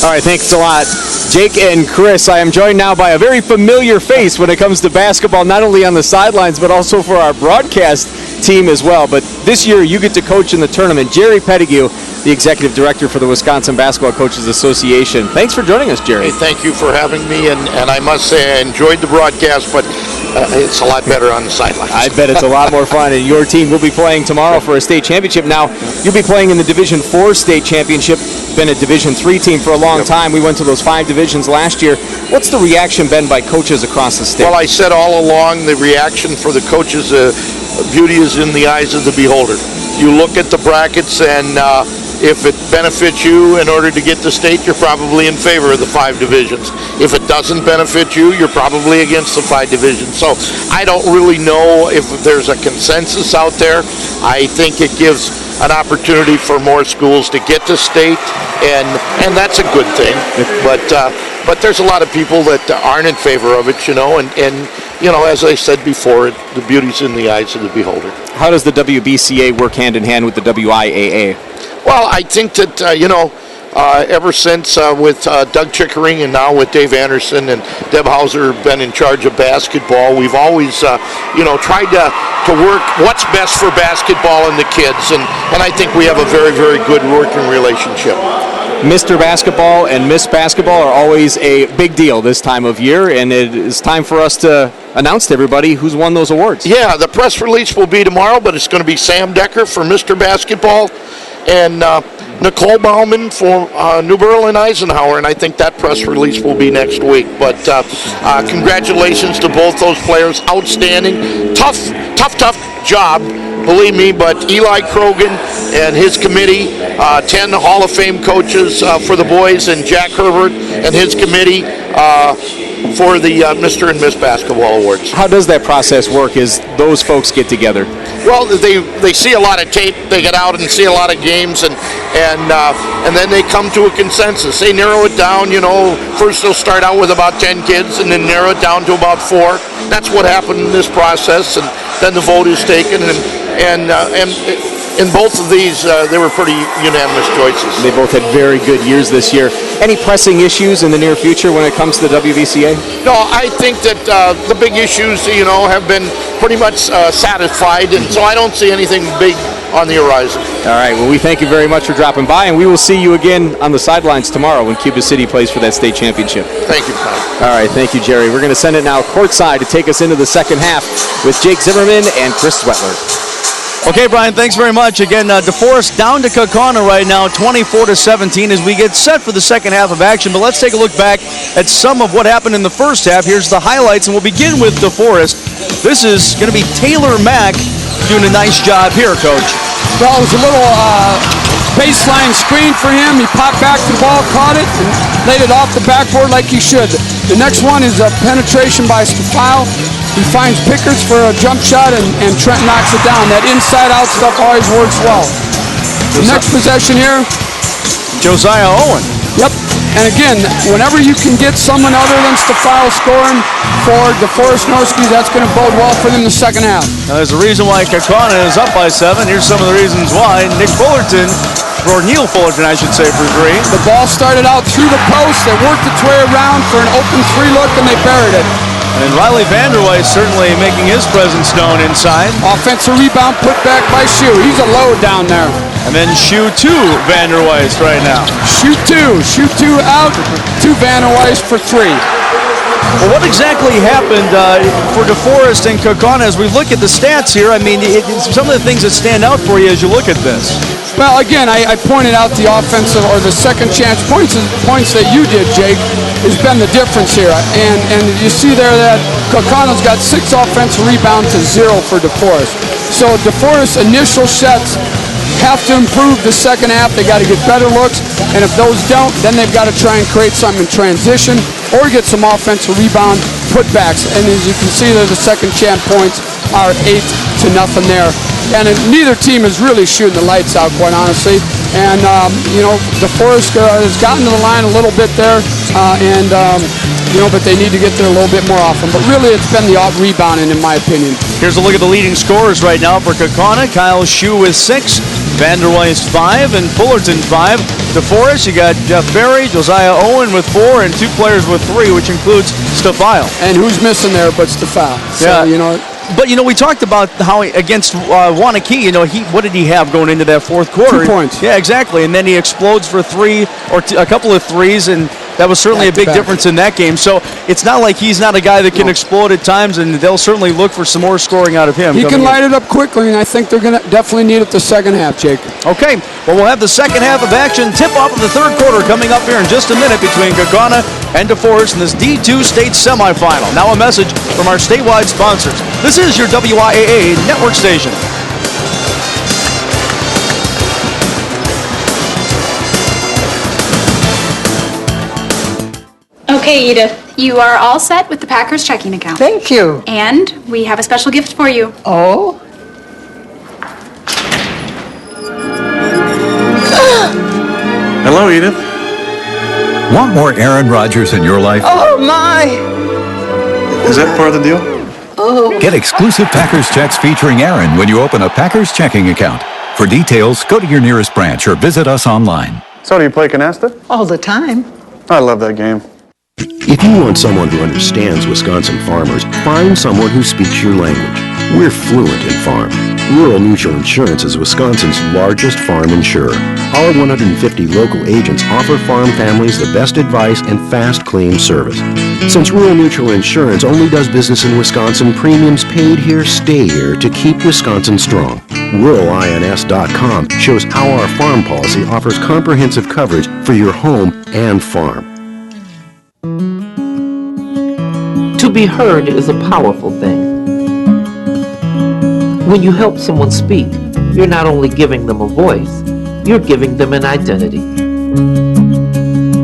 All right, thanks a lot, Jake and Chris. I am joined now by a very familiar face when it comes to basketball, not only on the sidelines, but also for our broadcast team as well. But this year, you get to coach in the tournament. Jerry Pettigrew, the executive director for the Wisconsin Basketball Coaches Association. Thanks for joining us, Jerry. Hey, thank you for having me, and I must say I enjoyed the broadcast, but it's a lot better on the sidelines. I bet it's a lot more fun, and your team will be playing tomorrow for a state championship. Now, you'll be playing in the Division IV state championship, been a Division III team for a long time. We went to those 5 divisions last year. What's the reaction been by coaches across the state? Well, I said all along the reaction for the coaches, beauty is in the eyes of the beholder. You look at the brackets, and if it benefits you in order to get to state, you're probably in favor of the 5 divisions. If it doesn't benefit you, you're probably against the 5 divisions. So I don't really know if there's a consensus out there. I think it gives an opportunity for more schools to get to state, and that's a good thing. But there's a lot of people that aren't in favor of it, you know, and you know, as I said before, the beauty's in the eyes of the beholder. How does the WBCA work hand in hand with the WIAA? Well, I think that, ever since with Doug Chickering and now with Dave Anderson and Deb Hauser have been in charge of basketball, we've always, tried to work what's best for basketball and the kids. And I think we have a very, very good working relationship. Mr. Basketball and Miss Basketball are always a big deal this time of year, and it is time for us to announce to everybody who's won those awards. Yeah, the press release will be tomorrow, but it's going to be Sam Decker for Mr. Basketball and Nicole Bauman for New Berlin Eisenhower, and I think that press release will be next week. But congratulations to both those players. Outstanding. Tough job, believe me, but Eli Krogan and his committee, 10 Hall of Fame coaches for the boys, and Jack Herbert and his committee for the Mr. and Miss Basketball Awards. How does that process work as those folks get together? Well, they see a lot of tape. They get out and see a lot of games, and then they come to a consensus. They narrow it down. You know, first they'll start out with about 10 kids, and then narrow it down to about 4. That's what happened in this process, and then the vote is taken, and in both of these, they were pretty unanimous choices. They both had very good years this year. Any pressing issues in the near future when it comes to the WBCA? No, I think that the big issues, have been pretty much satisfied, and so I don't see anything big on the horizon. All right, well, we thank you very much for dropping by, and we will see you again on the sidelines tomorrow when Cuba City plays for that state championship. Thank you, Tom. All right, thank you, Jerry. We're going to send it now courtside to take us into the second half with Jake Zimmerman and Chris Swettler. Okay, Brian, thanks very much. Again, DeForest down to Kaukauna right now, 24-17 as we get set for the second half of action. But let's take a look back at some of what happened in the first half. Here's the highlights, and we'll begin with DeForest. This is going to be Taylor Mack doing a nice job here, Coach. Well, it was a little baseline screen for him. He popped back to the ball, caught it, and laid it off the backboard like he should. The next one is a penetration by Stefile. He finds Pickers for a jump shot, and Trent knocks it down. That inside-out stuff always works well. The next possession here. Josiah Owen. Yep. And again, whenever you can get someone other than Stefile scoring for DeForest Norski, that's going to bode well for them in the second half. Now, there's a reason why Kaukauna is up by 7. Here's some of the reasons why. Neil Fullerton, I should say, for 3. The ball started out through the post. They worked its way around for an open 3 look, and they buried it. And Riley Vanderwey certainly making his presence known inside. Offensive rebound put back by Shue. He's a load down there. And then Shue to Vanderweist right now. Shue 2 out to Vanderweist for 3. Well, what exactly happened for DeForest and Kaukauna as we look at the stats here? I mean, some of the things that stand out for you as you look at this. Well, again, I pointed out the offensive or the second chance points that you did, Jake, has been the difference here. And you see there that Kaukauna's got 6 offensive rebounds to 0 for DeForest. So DeForest's initial sets have to improve the second half. They got to get better looks, and if those don't, then they've got to try and create something in transition or get some offensive rebound putbacks. And as you can see there, the second chance points are 8-0 there. And neither team is really shooting the lights out, quite honestly. And, DeForest has gotten to the line a little bit there, but they need to get there a little bit more often. But really, it's been the rebounding, in my opinion. Here's a look at the leading scorers right now for Kaukauna. Kyle Shue with 6, Vanderweist 5, and Fullerton 5. DeForest, you got Jeff Berry, Josiah Owen with 4, and 2 players with 3, which includes Stefile. And who's missing there but Stefile? So, But, we talked about how against Wanakee, what did he have going into that fourth quarter? 2 points. Yeah, exactly. And then he explodes for 3 or a couple of threes, and that was certainly a big difference in that game. So it's not like he's not a guy that can explode at times, and they'll certainly look for some more scoring out of him. He can light it up quickly, and I think they're going to definitely need it the second half, Jake. Okay, well, we'll have the second half of action. Tip-off of the third quarter coming up here in just a minute between Kaukauna and DeForest in this D2 state semifinal. Now a message from our statewide sponsors. This is your WIAA network station. Okay, Edith, you are all set with the Packers checking account. Thank you. And we have a special gift for you. Oh? Hello, Edith. Want more Aaron Rodgers in your life? Oh, my. Is that part of the deal? Oh. Get exclusive Packers checks featuring Aaron when you open a Packers checking account. For details, go to your nearest branch or visit us online. So do you play canasta? All the time. I love that game. If you want someone who understands Wisconsin farmers, find someone who speaks your language. We're fluent in farm. Rural Mutual Insurance is Wisconsin's largest farm insurer. Our 150 local agents offer farm families the best advice and fast claim service. Since Rural Mutual Insurance only does business in Wisconsin, premiums paid here stay here to keep Wisconsin strong. RuralINS.com shows how our farm policy offers comprehensive coverage for your home and farm. To be heard is a powerful thing. When you help someone speak, you're not only giving them a voice, you're giving them an identity.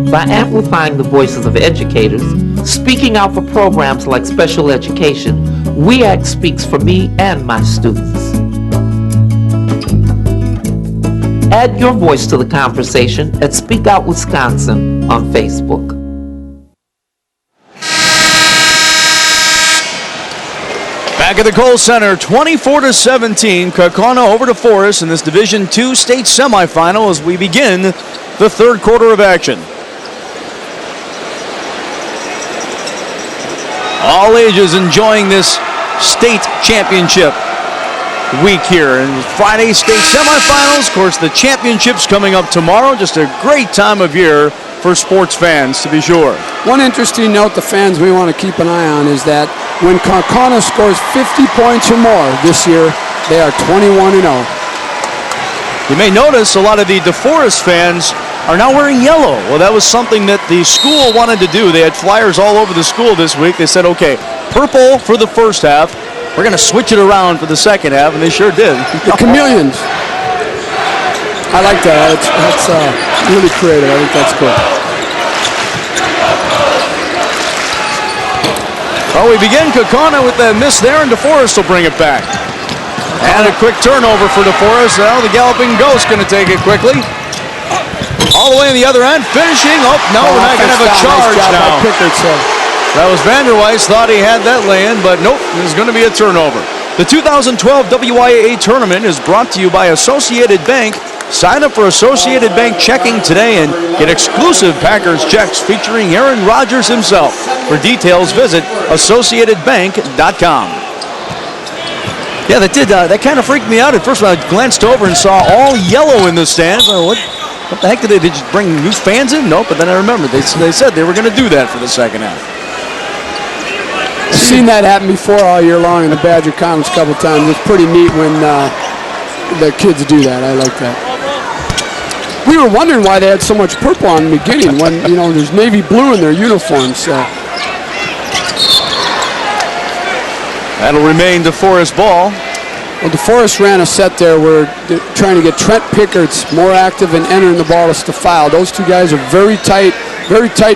By amplifying the voices of educators, speaking out for programs like special education, WIAA speaks for me and my students. Add your voice to the conversation at Speak Out Wisconsin on Facebook. Back at the Kohl Center, 24-17, Kaukauna over to DeForest in this Division II state semifinal as we begin the third quarter of action. All ages enjoying this state championship week here. And Friday state semifinals, of course, the championship's coming up tomorrow. Just a great time of year for sports fans, to be sure. One interesting note the fans we want to keep an eye on is that when Kaukauna scores 50 points or more this year, they are 21-0. You may notice a lot of the DeForest fans are now wearing yellow. Well, that was something that the school wanted to do. They had flyers all over the school this week. They said, okay, purple for the first half. We're going to switch it around for the second half, and they sure did. The chameleons. I like that. That's really creative. I think that's cool. Well, we begin Kaukauna with that miss there, and DeForest will bring it back. And a quick turnover for DeForest. Now the Galloping Ghost going to take it quickly. All the way on the other end, finishing. Oh, no, we're not going to have a charge now. That was Vanderweiss, thought he had that lay-in, but nope, there's going to be a turnover. The 2012 WIAA tournament is brought to you by Associated Bank. Sign up for Associated Bank checking today and get exclusive Packers checks featuring Aaron Rodgers himself. For details, visit AssociatedBank.com. Yeah, that kind of freaked me out. At first, I glanced over and saw all yellow in the stands. What the heck did they just bring new fans in? Nope, but then I remembered they said they were going to do that for the second half. I've seen that happen before all year long in the Badger Conference a couple times. It's pretty neat when the kids do that. I like that. We were wondering why they had so much purple on the beginning when, there's navy blue in their uniforms. So. That'll remain DeForest ball. Well, DeForest ran a set there where they're trying to get Trent Pickards more active and entering the ball to Stafile. Those two guys are very tight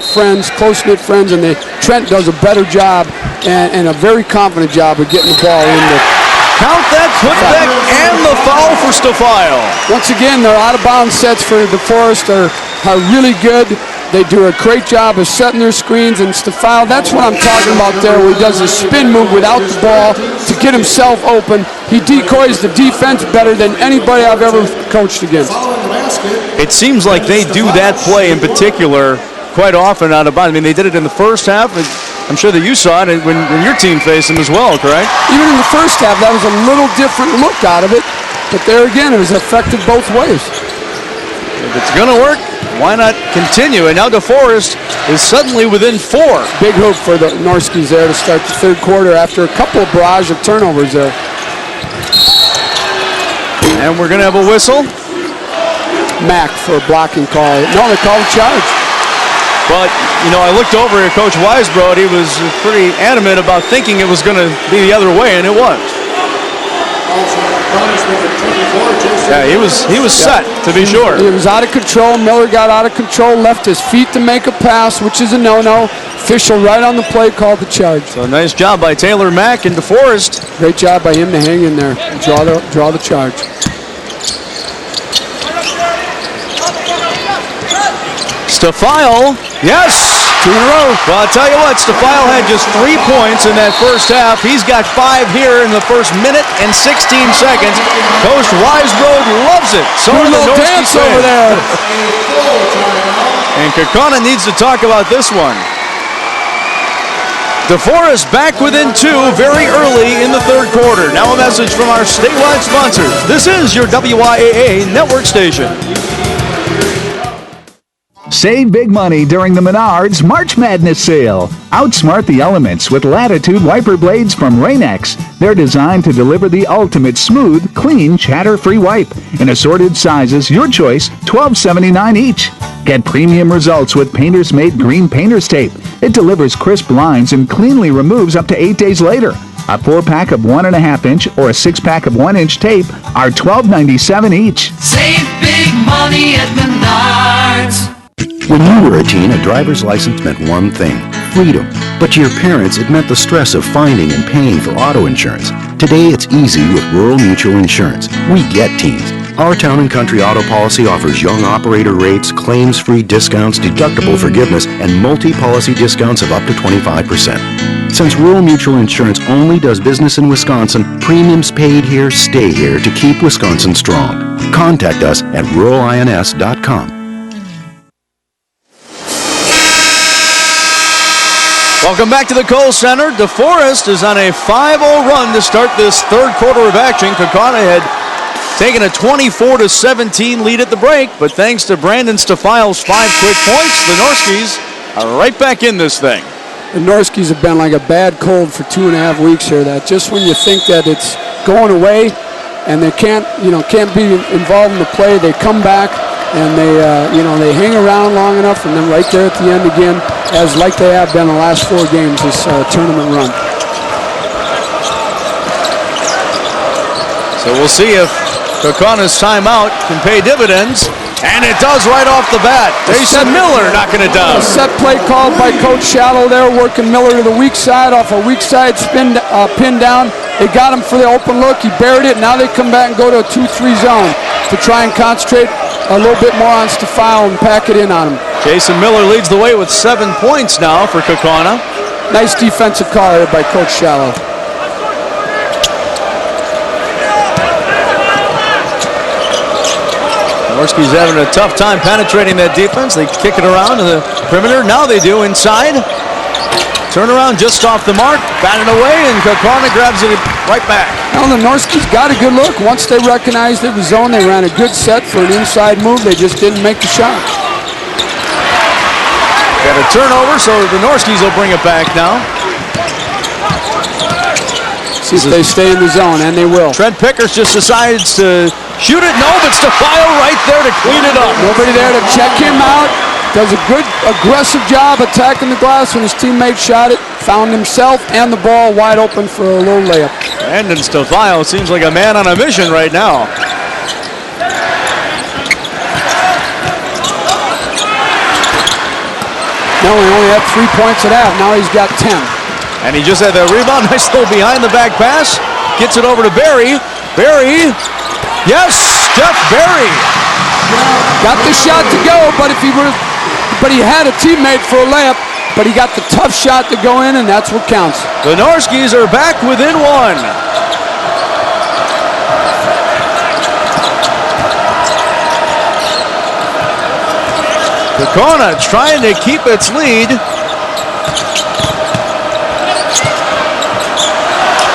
friends, close-knit friends, and Trent does a better job and a very confident job of getting the ball in the count that putback and the foul for Stafile. Once again, their out-of-bounds sets for DeForest are really good. They do a great job of setting their screens, and Stafile, that's what I'm talking about there, where he does a spin move without the ball to get himself open. He decoys the defense better than anybody I've ever coached against. It seems like they do that play in particular quite often out of bounds. I mean, they did it in the first half. I'm sure that you saw it when your team faced them as well, correct? Even in the first half, that was a little different look out of it. But there again, it was effective both ways. If it's going to work, why not continue? And now DeForest is suddenly within 4. Big hoop for the Norskis there to start the third quarter after a couple of barrage of turnovers there. And we're going to have a whistle. Mack for a blocking call. No, they called a charge. But, I looked over at Coach Weisbrod. He was pretty adamant about thinking it was going to be the other way, and it was. Yeah, he was set, to be sure. He was out of control. Miller got out of control, left his feet to make a pass, which is a no-no. Official right on the play called the charge. So nice job by Taylor Mack and DeForest. Great job by him to hang in there and draw the charge. Stafile, yes! 2 in a row. Well, I'll tell you what, Stafile had just 3 points in that first half. He's got 5 here in the first minute and 16 seconds. Coach Weisbrod loves it. So do the dance over there. And Kaukauna needs to talk about this one. DeForest back within 2 very early in the third quarter. Now a message from our statewide sponsors. This is your WIAA network station. Save big money during the Menards March Madness sale. Outsmart the elements with Latitude wiper blades from Rain-X. They're designed to deliver the ultimate smooth, clean, chatter-free wipe. In assorted sizes, your choice, $12.79 each. Get premium results with Painter's Made Green Painter's Tape. It delivers crisp lines and cleanly removes up to 8 days later. A 4-pack of 1.5-inch or a 6-pack of 1-inch tape are $12.97 each. Save big money at Menards. When you were a teen, a driver's license meant one thing, freedom. But to your parents, it meant the stress of finding and paying for auto insurance. Today, it's easy with Rural Mutual Insurance. We get teens. Our Town & Country auto policy offers young operator rates, claims-free discounts, deductible forgiveness, and multi-policy discounts of up to 25%. Since Rural Mutual Insurance only does business in Wisconsin, premiums paid here stay here to keep Wisconsin strong. Contact us at ruralins.com. Welcome back to the Kohl Center. DeForest is on a 5-0 run to start this third quarter of action. Kaukauna had taken a 24-17 lead at the break, but thanks to Brandon Stafile's 5 quick points, the Norskis are right back in this thing. The Norskis have been like a bad cold for 2.5 weeks here. That just when you think that it's going away and they can't be involved in the play, they come back and they hang around long enough, and then right there at the end again, as like they have been the last 4 games this tournament run. So we'll see if Kaukauna's timeout can pay dividends. And it does right off the bat. Jason Miller knocking it down. A set play called by Coach Shallow there, working Miller to the weak side off a weak side spin, pin down. They got him for the open look. He buried it. Now they come back and go to a 2-3 zone to try and concentrate a little bit more on Stefano and pack it in on him. Jason Miller leads the way with 7 points now for Kaukauna. Nice defensive call here by Coach Shallow. Norski's having a tough time penetrating that defense. They kick it around to the perimeter. Now they do inside. Turn around just off the mark. Batted away, and Kaukauna grabs it right back. Well, the Norski's got a good look. Once they recognized it was zone, they ran a good set for an inside move. They just didn't make the shot. Got a turnover, so the Norskies will bring it back now. See if they stay in the zone, and they will. Trent Pickers just decides to shoot it. No, but Stefano right there to clean it up. Nobody there to check him out. Does a good, aggressive job attacking the glass when his teammate shot it. Found himself and the ball wide open for a little layup. Brandon Stefano seems like a man on a mission right now. No, he only had 3 points at half. Now he's got 10. And he just had that rebound. Nice little behind the back pass. Gets it over to Barry. Barry. Yes, Steph Barry. Got the shot to go, but he had a teammate for a layup, but he got the tough shot to go in, and that's what counts. The Norskies are back within 1. Kaukauna trying to keep its lead.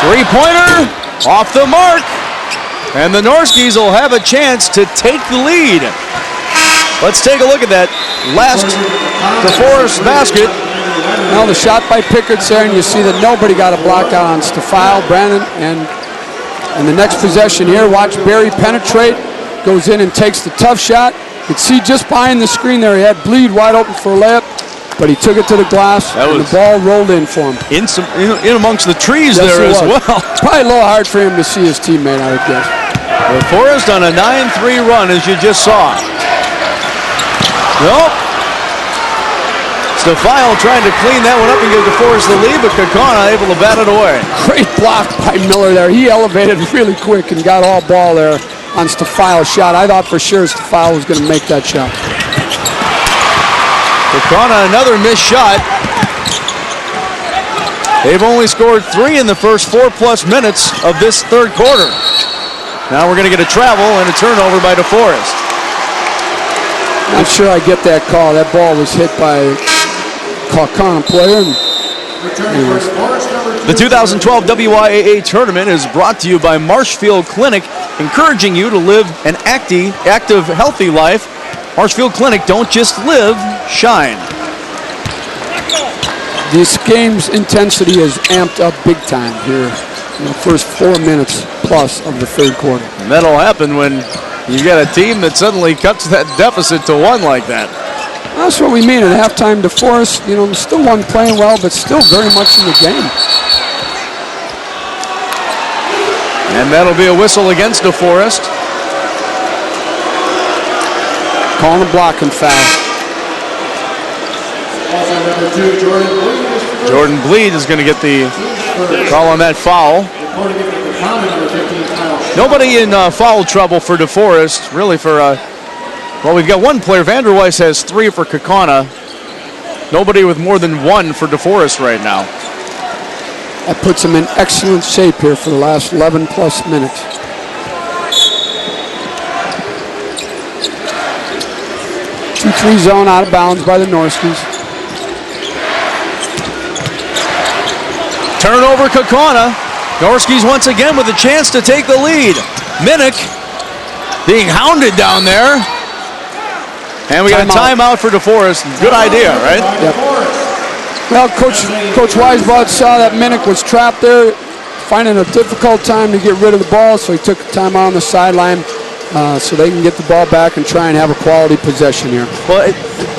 Three-pointer off the mark. And the Norskies will have a chance to take the lead. Let's take a look at that last DeForest basket. Now the shot by Pickett's there, and you see that nobody got a block out on Stefano, Brandon, and the next possession here, watch Barry penetrate, goes in and takes the tough shot. You can see just behind the screen there, he had Bleed wide open for a layup, but he took it to the glass, and the ball rolled in for him. In amongst the trees there as well. Probably a little hard for him to see his teammate, I would guess. DeForest on a 9-3 run, as you just saw. Nope. Stefano trying to clean that one up and give DeForest the lead, but Kaukauna able to bat it away. Great block by Miller there. He elevated really quick and got all ball there on Stefano's shot. I thought for sure Stefano was going to make that shot. Kaukauna another missed shot. They've only scored 3 in the first 4+ minutes of this third quarter. Now we're going to get a travel and a turnover by DeForest. Not sure I get that call. That ball was hit by a Kaukauna player. The 2012 WIAA tournament is brought to you by Marshfield Clinic, encouraging you to live an active, healthy life. Marshfield Clinic, don't just live, shine. This game's intensity is amped up big time here in the first 4 minutes plus of the third quarter. And that'll happen when you get a team that suddenly cuts that deficit to 1 like that. That's what we mean at halftime. DeForest, still one playing well, but still very much in the game. And that'll be a whistle against DeForest. Calling a blocking foul. Jordan Bleed is going to get the call on that foul. Nobody in foul trouble for DeForest, really for, well, we've got 1 player. Vanderweiss has 3 for Kaukauna. Nobody with more than 1 for DeForest right now. That puts him in excellent shape here for the last 11+ minutes. Two-3 zone out of bounds by the Norskies. Turnover Kaukauna. Norskies once again with a chance to take the lead. Minnick being hounded down there. And we got a timeout for DeForest. Good idea, right? Yep. Well, Coach Weisbrod saw that Minnick was trapped there, finding a difficult time to get rid of the ball, so he took a timeout on the sideline so they can get the ball back and try and have a quality possession here. Well,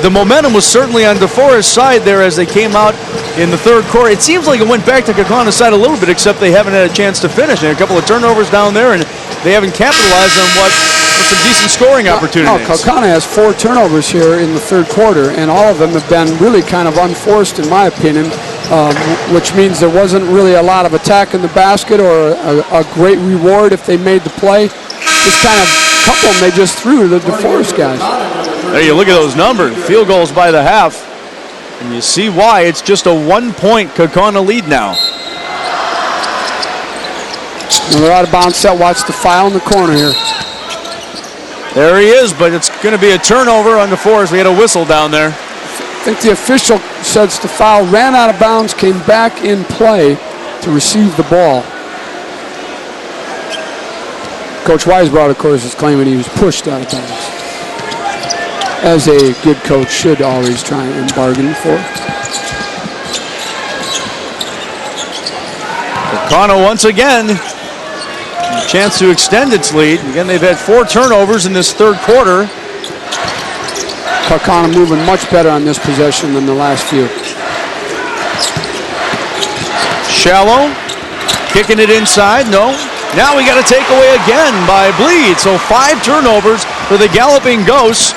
the momentum was certainly on DeForest's side there as they came out in the third quarter. It seems like it went back to Kaukauna's side a little bit, except they haven't had a chance to finish. And a couple of turnovers down there, and they haven't capitalized on what with some decent scoring opportunities. Kaukauna has 4 turnovers here in the third quarter, and all of them have been really kind of unforced, in my opinion, which means there wasn't really a lot of attack in the basket or a great reward if they made the play. Just kind of a couple of them they just threw to the DeForest guys. There you look at those numbers, field goals by the half, and you see why it's just a 1-point Kaukauna lead now. Another out of bounds set. Watch the foul in the corner here. There he is, but it's going to be a turnover on DeForest. We had a whistle down there. I think the official says the foul, ran out of bounds, came back in play to receive the ball. Coach Weisbrod, of course, is claiming he was pushed out of bounds, as a good coach should always try and bargain for. Kaukauna once again, a chance to extend its lead. Again, they've had 4 turnovers in this third quarter. Kaukauna moving much better on this possession than the last few. Shallow, kicking it inside, no. Now we got a takeaway again by Bleed. So 5 turnovers for the Galloping Ghosts.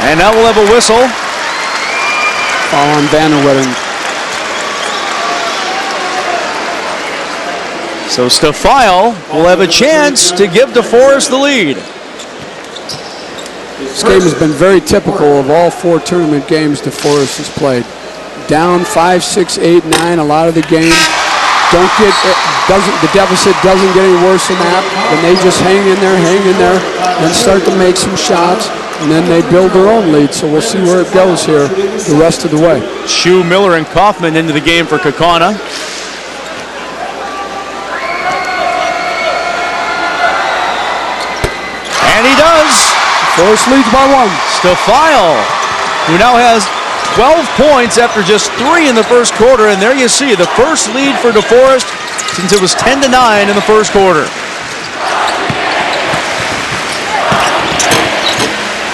And now we'll have a whistle. Foul on Vanderwedden. So Stafile will have a chance to give DeForest the lead. This game has been very typical of all 4 tournament games DeForest has played. Down 5, 6, 8, 9 a lot of the game. The deficit doesn't get any worse than that. Then they just hang in there, and start to make some shots, and then they build their own lead. So we'll see where it goes here the rest of the way. Shue, Miller, and Kaufman into the game for Kaukauna. And he does. DeForest leads by 1. Stafile, who now has 12 points after just 3 in the first quarter, and there you see the first lead for DeForest since it was 10-9 in the first quarter.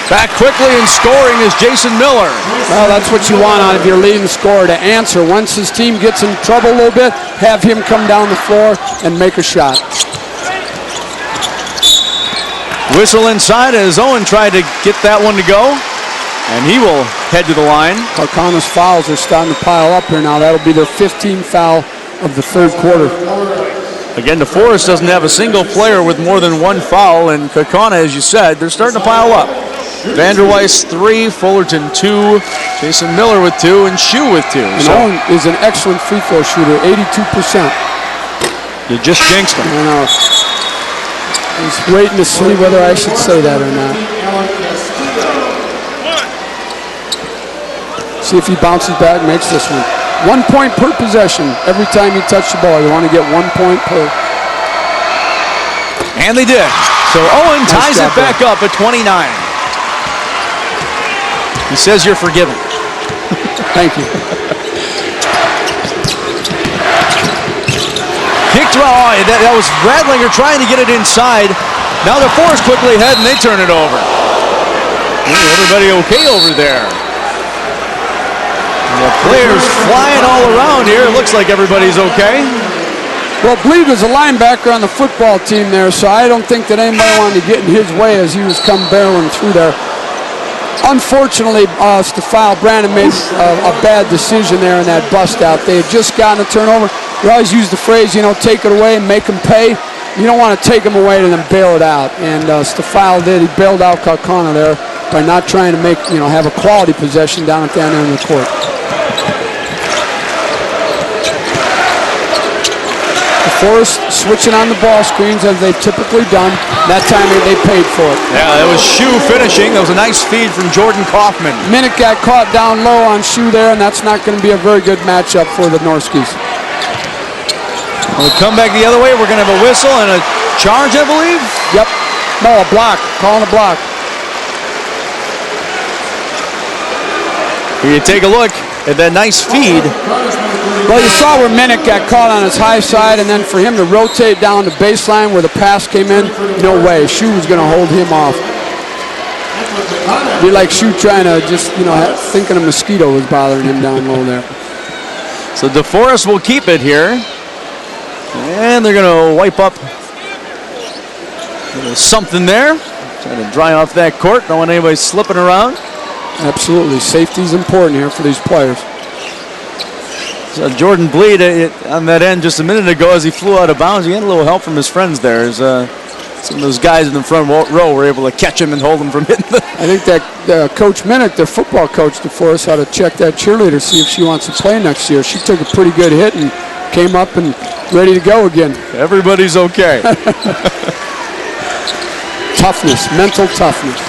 Back quickly and scoring is Jason Miller. Well, that's what you want out of your leading scorer, to answer. Once his team gets in trouble a little bit, have him come down the floor and make a shot. Whistle inside as Owen tried to get that one to go. And he will head to the line. Kaukauna's fouls are starting to pile up here now. That'll be their 15th foul of the third quarter. Again, DeForest doesn't have a single player with more than 1 foul, and Kaukauna, as you said, they're starting to pile up. Vanderweiss 3, Fullerton 2, Jason Miller with 2, and Shue with 2. And Owen is an excellent free throw shooter, 82%. You just jinxed him. I know. I was waiting to see whether I should say that or not. See if he bounces back, makes this one. 1 point per possession. Every time you touch the ball, you want to get 1 point per. And they did. So Owen ties it back up at 29. He says you're forgiven. Thank you. Kicked around. That was Radlinger trying to get it inside. Now DeForest quickly ahead and they turn it over. Everybody okay over there? The players flying all around here. It looks like everybody's okay. Well, Bleed was a linebacker on the football team there, so I don't think that anybody wanted to get in his way as he was come barreling through there. Unfortunately, Stafile Brandon made a bad decision there in that bust out. They had just gotten a turnover. We always use the phrase, take it away and make them pay. You don't want to take them away and then bail it out. And Stafile did. He bailed out Kaukauna there by not trying to make, have a quality possession down at the end of the court. DeForest switching on the ball screens as they've typically done. That time they paid for it. Yeah, that was Shue finishing. That was a nice feed from Jordan Kaufman. Minnick got caught down low on Shue there, and that's not going to be a very good matchup for the Norskis. We'll come back the other way. We're going to have a whistle and a charge, I believe. Yep. No, a block. Calling a block. Here you take a look at that nice feed. Well, you saw where Minnick got caught on his high side, and then for him to rotate down the baseline where the pass came in, no way. Shue was going to hold him off. Be like Shue trying to just, thinking a mosquito was bothering him down low there. So DeForest will keep it here. And they're going to wipe up Little something there. Trying to dry off that court. Don't want anybody slipping around. Absolutely. Safety's important here for these players. So Jordan Bleed on that end just a minute ago as he flew out of bounds. He had a little help from his friends there. Some of those guys in the front row were able to catch him and hold him from hitting the... I think that Coach Minnick, their football coach, DeForest, had to check that cheerleader, see if she wants to play next year. She took a pretty good hit and came up and ready to go again. Everybody's okay. Toughness, mental toughness.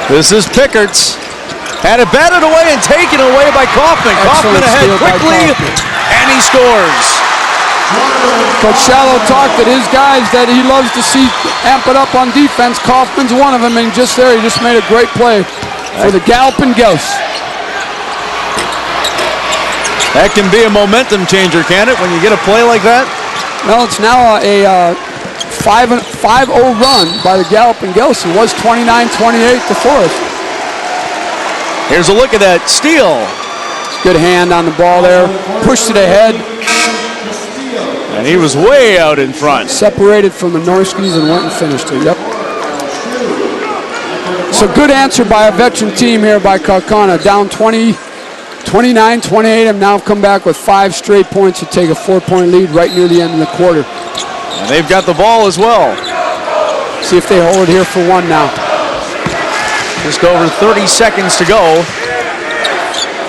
This is Pickards. Had it batted away and taken away by Kaufman. Kaufman ahead quickly, and he scores. Coach Shallow talked that his guys that he loves to see amp it up on defense. Kaufman's one of them, and just there, he just made a great play for the Galloping Ghosts. That can be a momentum changer, can it, when you get a play like that? Well, it's now a 5-0 run by the Galloping Ghosts. It was 29-28 DeForest. Here's a look at that steal. Good hand on the ball there. Pushed it ahead. And he was way out in front. Separated from the Norskis and went and finished it. Yep. So good answer by a veteran team here by Kaukauna. Down 29-28 and now come back with 5 straight points to take a 4-point lead right near the end of the quarter. And they've got the ball as well. See if they hold it here for one now. Just over 30 seconds to go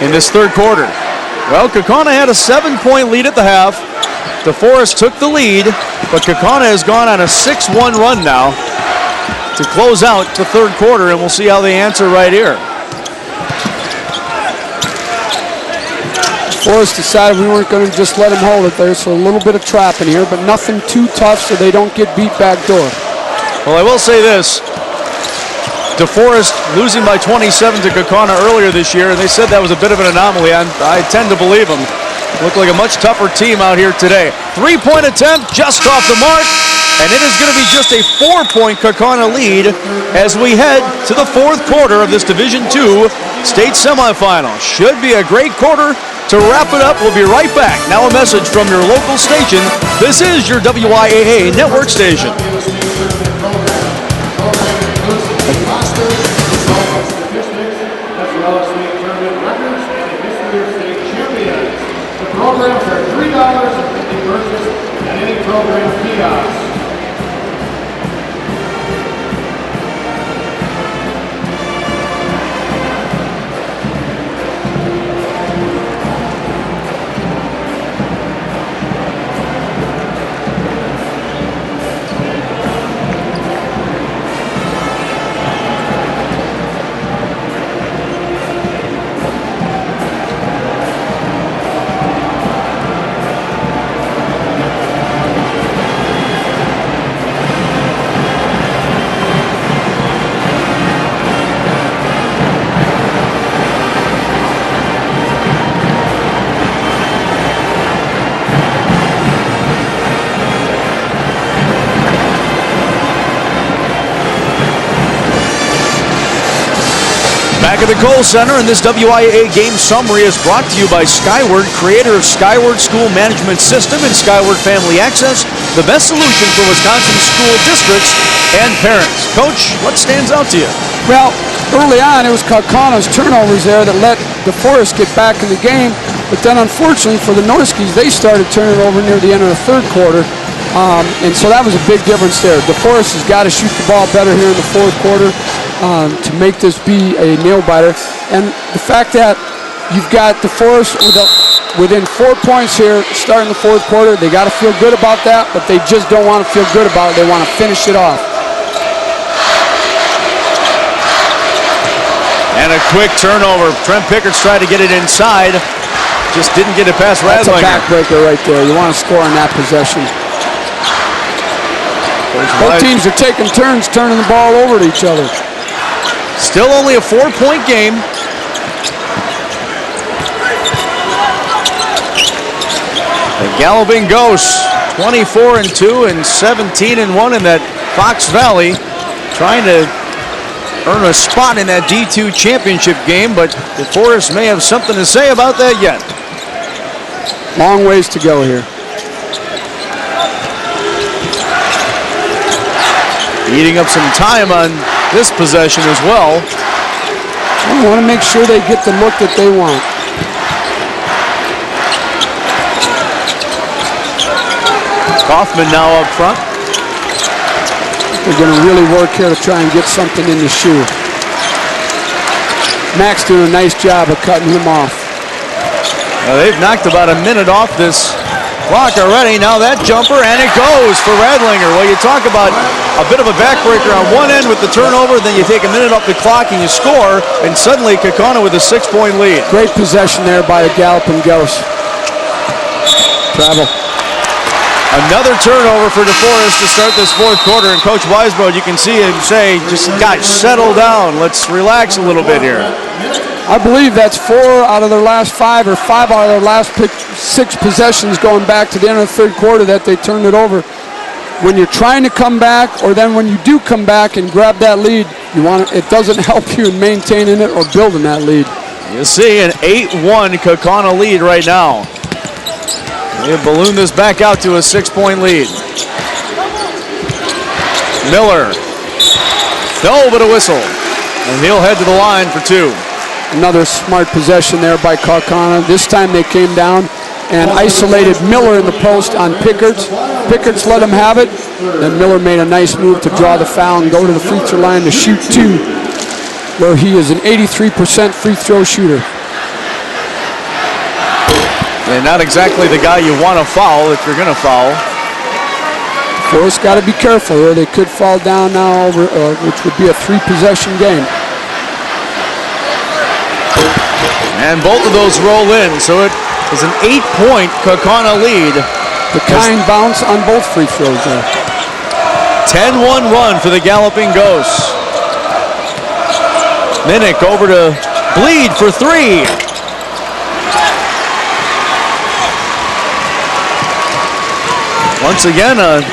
in this third quarter. Well, Kaukauna had a 7-point lead at the half. DeForest took the lead, but Kaukauna has gone on a 6-1 run now to close out the third quarter, and we'll see how they answer right here. DeForest decided we weren't going to just let them hold it there, so a little bit of trapping here, but nothing too tough so they don't get beat back door. Well, I will say this. DeForest losing by 27 to Kaukauna earlier this year, and they said that was a bit of an anomaly. I tend to believe them. Looked like a much tougher team out here today. 3-point attempt just off the mark, and it is going to be just a 4-point Kaukauna lead as we head to the fourth quarter of this Division II state semifinal. Should be a great quarter to wrap it up. We'll be right back. Now a message from your local station. This is your WIAA network station. Programs are $3 if they purchase at any program kiosk. Back at the Kohl Center, and this WIAA game summary is brought to you by Skyward, creator of Skyward School Management System and Skyward Family Access, the best solution for Wisconsin school districts and parents. Coach, what stands out to you? Well, early on, it was Kaukauna's turnovers there that let DeForest get back in the game, but then unfortunately for the Norskis, they started turning over near the end of the third quarter, and so that was a big difference there. DeForest has got to shoot the ball better here in the fourth quarter to make this be a nail-biter. And the fact that you've got DeForest within 4 points here starting the fourth quarter, they got to feel good about that, but they just don't want to feel good about it. They want to finish it off. And a quick turnover. Trent Pickards tried to get it inside. Just didn't get it past Radlinger. That's a backbreaker right there. You want to score on that possession. Both teams are taking turns turning the ball over to each other. Still only a 4-point game. The Galloping Ghosts, 24-2 and 17-1 in that Fox Valley, trying to earn a spot in that D2 championship game, but DeForest may have something to say about that yet. Long ways to go here. Eating up some time on this possession as well. I want to make sure they get the look that they want. Kaufman now up front. They're going to really work here to try and get something in the shoe. Max doing a nice job of cutting him off. They've knocked about a minute off this clock already. Now that jumper, and it goes for Radlinger. Well, you talk about a bit of a backbreaker on one end with the turnover, then you take a minute off the clock and you score, and suddenly Kaukauna with a 6-point lead. Great possession there by the Galloping Ghost. Travel. Another turnover for DeForest to start this fourth quarter, and Coach Weisbrod, you can see him say, just guys, settle down. Let's relax a little bit here. I believe that's 4 out of their last 5 or 5 out of their last 6 possessions going back to the end of the third quarter that they turned it over. When you're trying to come back, or then when you do come back and grab that lead, it doesn't help you in maintaining it or building that lead. You see an 8-1 Kaukauna lead right now. They balloon this back out to a 6-point lead. Miller. No, but a whistle. And he'll head to the line for 2. Another smart possession there by Kaukauna. This time they came down and isolated Miller in the post on Pickards. Pickards let him have it. Then Miller made a nice move to draw the foul and go to the free throw line to shoot 2, where he is an 83% free throw shooter. And not exactly the guy you want to foul if you're going to foul. Forrest got to be careful here. They could fall down now, which would be a 3-possession game. And both of those roll in, so it is an 8-point Kaukauna lead. The kind bounce on both free throws there. 10-1 run for the Galloping Ghosts. Minnick over to Bleed for 3. Once again, an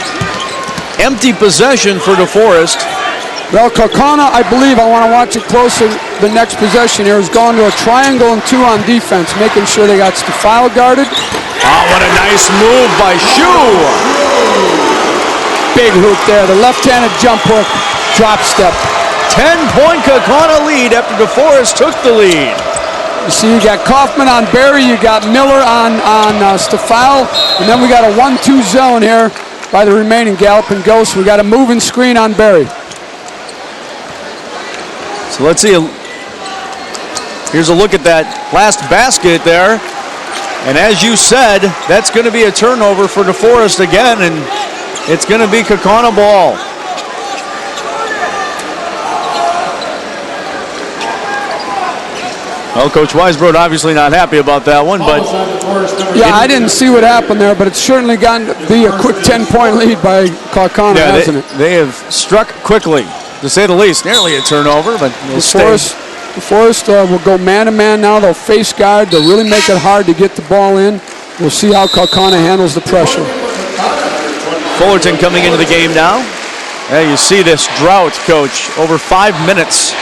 empty possession for DeForest. Well, Kaukauna, I believe, I want to watch it closer. The next possession here is going to a triangle and 2 on defense, making sure they got Stefile guarded. Oh, what a nice move by Shu. Big hoop there, the left-handed jump hook, drop step. 10-point Kaukauna lead after DeForest took the lead. You see, you got Kaufman on Barry, you got Miller on Stefile, and then we got a 1-2 zone here by the remaining Galloping Ghosts. We got a moving screen on Barry. So let's see. Here's a look at that last basket there. And as you said, that's going to be a turnover for DeForest again, and it's going to be Kaukauna ball. Well, Coach Weisbrod obviously not happy about that one, but... Yeah, I didn't see what happened there, but it's certainly gotten to be a quick 10-point lead by Kaukauna, hasn't it? They have struck quickly, to say the least. Nearly a turnover, but DeForest will go man-to-man now. They'll face guard. They'll really make it hard to get the ball in. We'll see how Kaukauna handles the pressure. Fullerton coming into the game now. Yeah, you see this drought, Coach. Over 5 minutes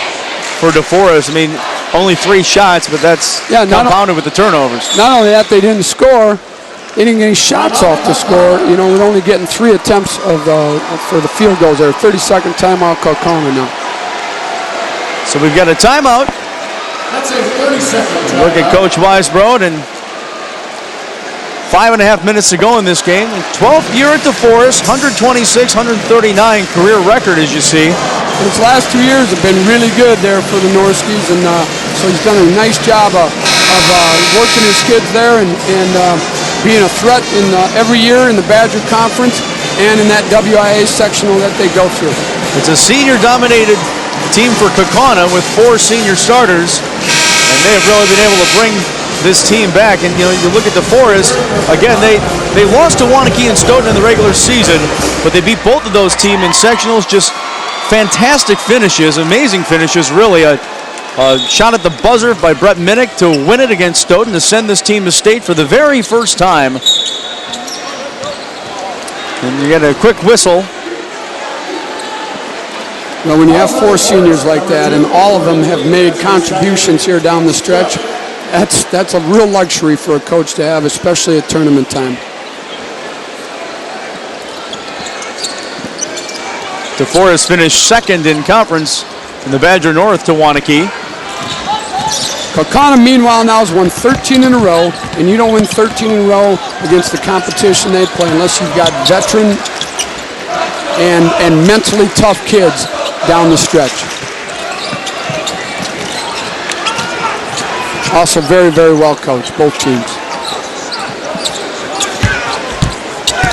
for DeForest. I mean, only 3 shots, but that's compounded with the turnovers. Not only that, they didn't score. They didn't get any shots off the score. You know, we're only getting 3 attempts for the field goals there. 30-second timeout, Kaukauna now. So we've got a timeout. That's a 30-second. Look at Coach Weisbrod, and 5.5 minutes to go in this game. 12th year at DeForest, 126, 139 career record, as you see. His last 2 years have been really good there for the Norskis, and so he's done a nice job of working his kids there and being a threat in every year in the Badger Conference and in that WIAA sectional that they go through. It's a senior-dominated team for Kaukauna with 4 senior starters, and they have really been able to bring this team back. And you know, you look at DeForest again. They lost to Waunakee and Stoughton in the regular season, but they beat both of those teams in sectionals. Just fantastic finishes, amazing finishes, really. A shot at the buzzer by Brett Minnick to win it against Stoughton to send this team to state for the very first time. And you get a quick whistle. Well, when you have 4 seniors like that and all of them have made contributions here down the stretch, that's a real luxury for a coach to have, especially at tournament time. DeForest finished second in conference in the Badger North to Wanakee. Kaukauna, meanwhile, now has won 13 in a row, and you don't win 13 in a row against the competition they play unless you've got veteran and mentally tough kids down the stretch. Also very, very well coached, both teams.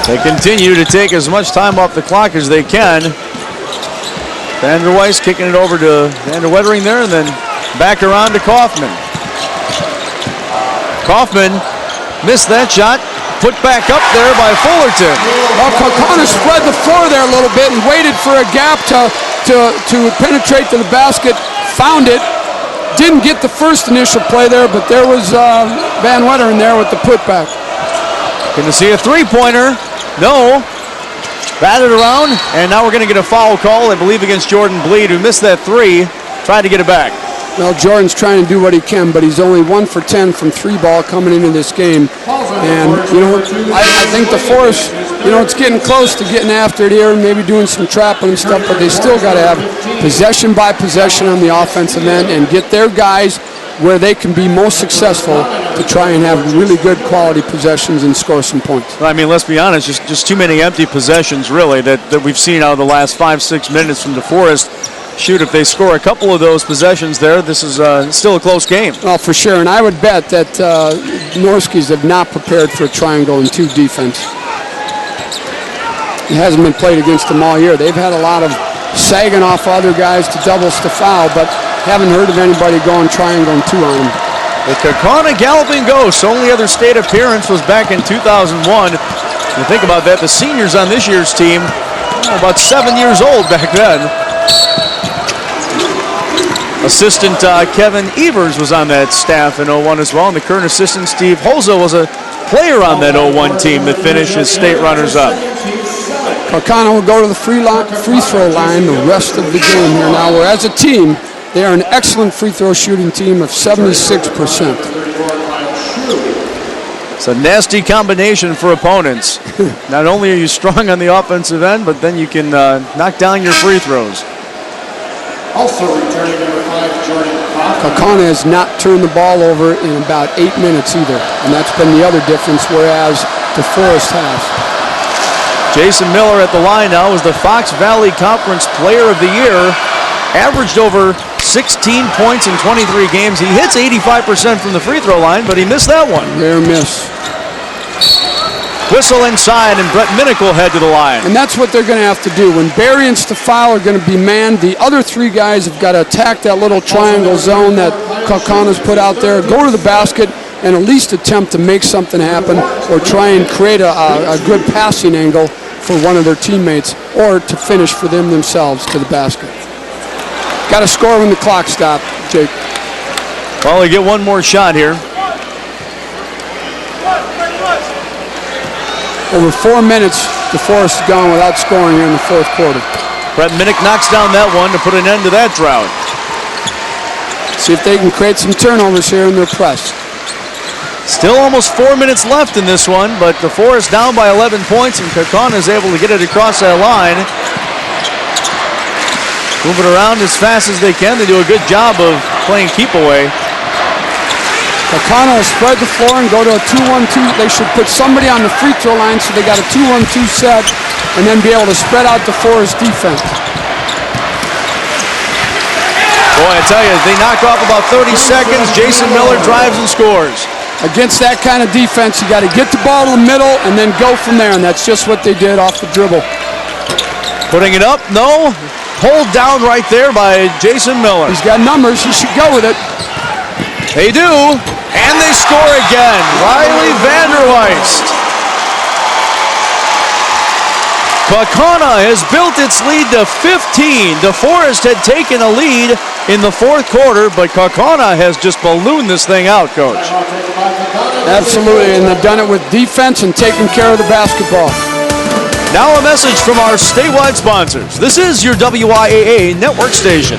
They continue to take as much time off the clock as they can. Vander Weiss kicking it over to Vander Wettering there, and then back around to Kaufman. Kaufman missed that shot. Put back up there by Fullerton. Well, Kaukauna spread the floor there a little bit and waited for a gap to penetrate to the basket. Found it. Didn't get the first initial play there, but there was Van Wettering there with the putback. Going to see a three-pointer. No. Batted around, and now we're going to get a foul call, I believe, against Jordan Bleed, who missed that three. Tried to get it back. Well, Jordan's trying to do what he can, but he's only 1 for 10 from three ball coming into this game. And, you know, I think DeForest, you know, it's getting close to getting after it here and maybe doing some trapping and stuff, but they still got to have possession by possession on the offensive end and get their guys where they can be most successful to try and have really good quality possessions and score some points. I mean, let's be honest, just too many empty possessions, really, that we've seen out of the last 5-6 minutes from DeForest. Shoot, if they score a couple of those possessions there, this is still a close game. Well, for sure, and I would bet that Norskies have not prepared for a triangle and two defense. It hasn't been played against them all year. They've had a lot of sagging off other guys to doubles to foul, but haven't heard of anybody going triangle and two on them. The Kaukauna Galloping Ghosts' only other state appearance was back in 2001. You think about that, the seniors on this year's team, about 7 years old back then. Assistant Kevin Evers was on that staff in 01 as well, and the current assistant Steve Holza was a player on that 01 team that finished as state runners-up. Kaukauna will go to the free throw line the rest of the game here now, where as a team, they are an excellent free throw shooting team of 76%. It's a nasty combination for opponents. Not only are you strong on the offensive end, but then you can knock down your free throws. Also returning number 5, Jordan Kaufman. Kaukauna has not turned the ball over in about 8 minutes either, and that's been the other difference, whereas DeForest has. Jason Miller at the line now is the Fox Valley Conference Player of the Year. Averaged over 16 points in 23 games. He hits 85% from the free throw line, but he missed that one. Rare miss. Whistle inside, and Brett Minnick will head to the line. And that's what they're going to have to do. When Barry and Stefile are going to be manned, the other three guys have got to attack that little triangle zone that Kaukauna's put out there, go to the basket, and at least attempt to make something happen or try and create a good passing angle for one of their teammates or to finish for them themselves to the basket. Got to score when the clock stops, Jake. Well, they get one more shot here. Over 4 minutes, DeForest is gone without scoring here in the fourth quarter. Brett Minnick knocks down that one to put an end to that drought. See if they can create some turnovers here in their press. Still almost 4 minutes left in this one, but DeForest down by 11 points, and Kaukauna is able to get it across that line. Move it around as fast as they can. They do a good job of playing keep away. Kaukauna will spread the floor and go to a 2-1-2. They should put somebody on the free throw line so they got a 2-1-2 set and then be able to spread out DeForest defense. Boy, I tell you, they knock off about 30 seconds. Jason Miller drives and scores. Against that kind of defense, you got to get the ball to the middle and then go from there, and that's just what they did off the dribble. Putting it up, no. Pulled down right there by Jason Miller. He's got numbers. He should go with it. They do, and they score again. Riley Vanderweist. Kaukauna has built its lead to 15. DeForest had taken a lead in the fourth quarter, but Kaukauna has just ballooned this thing out, Coach. Absolutely, and they've done it with defense and taking care of the basketball. Now a message from our statewide sponsors. This is your WIAA network station.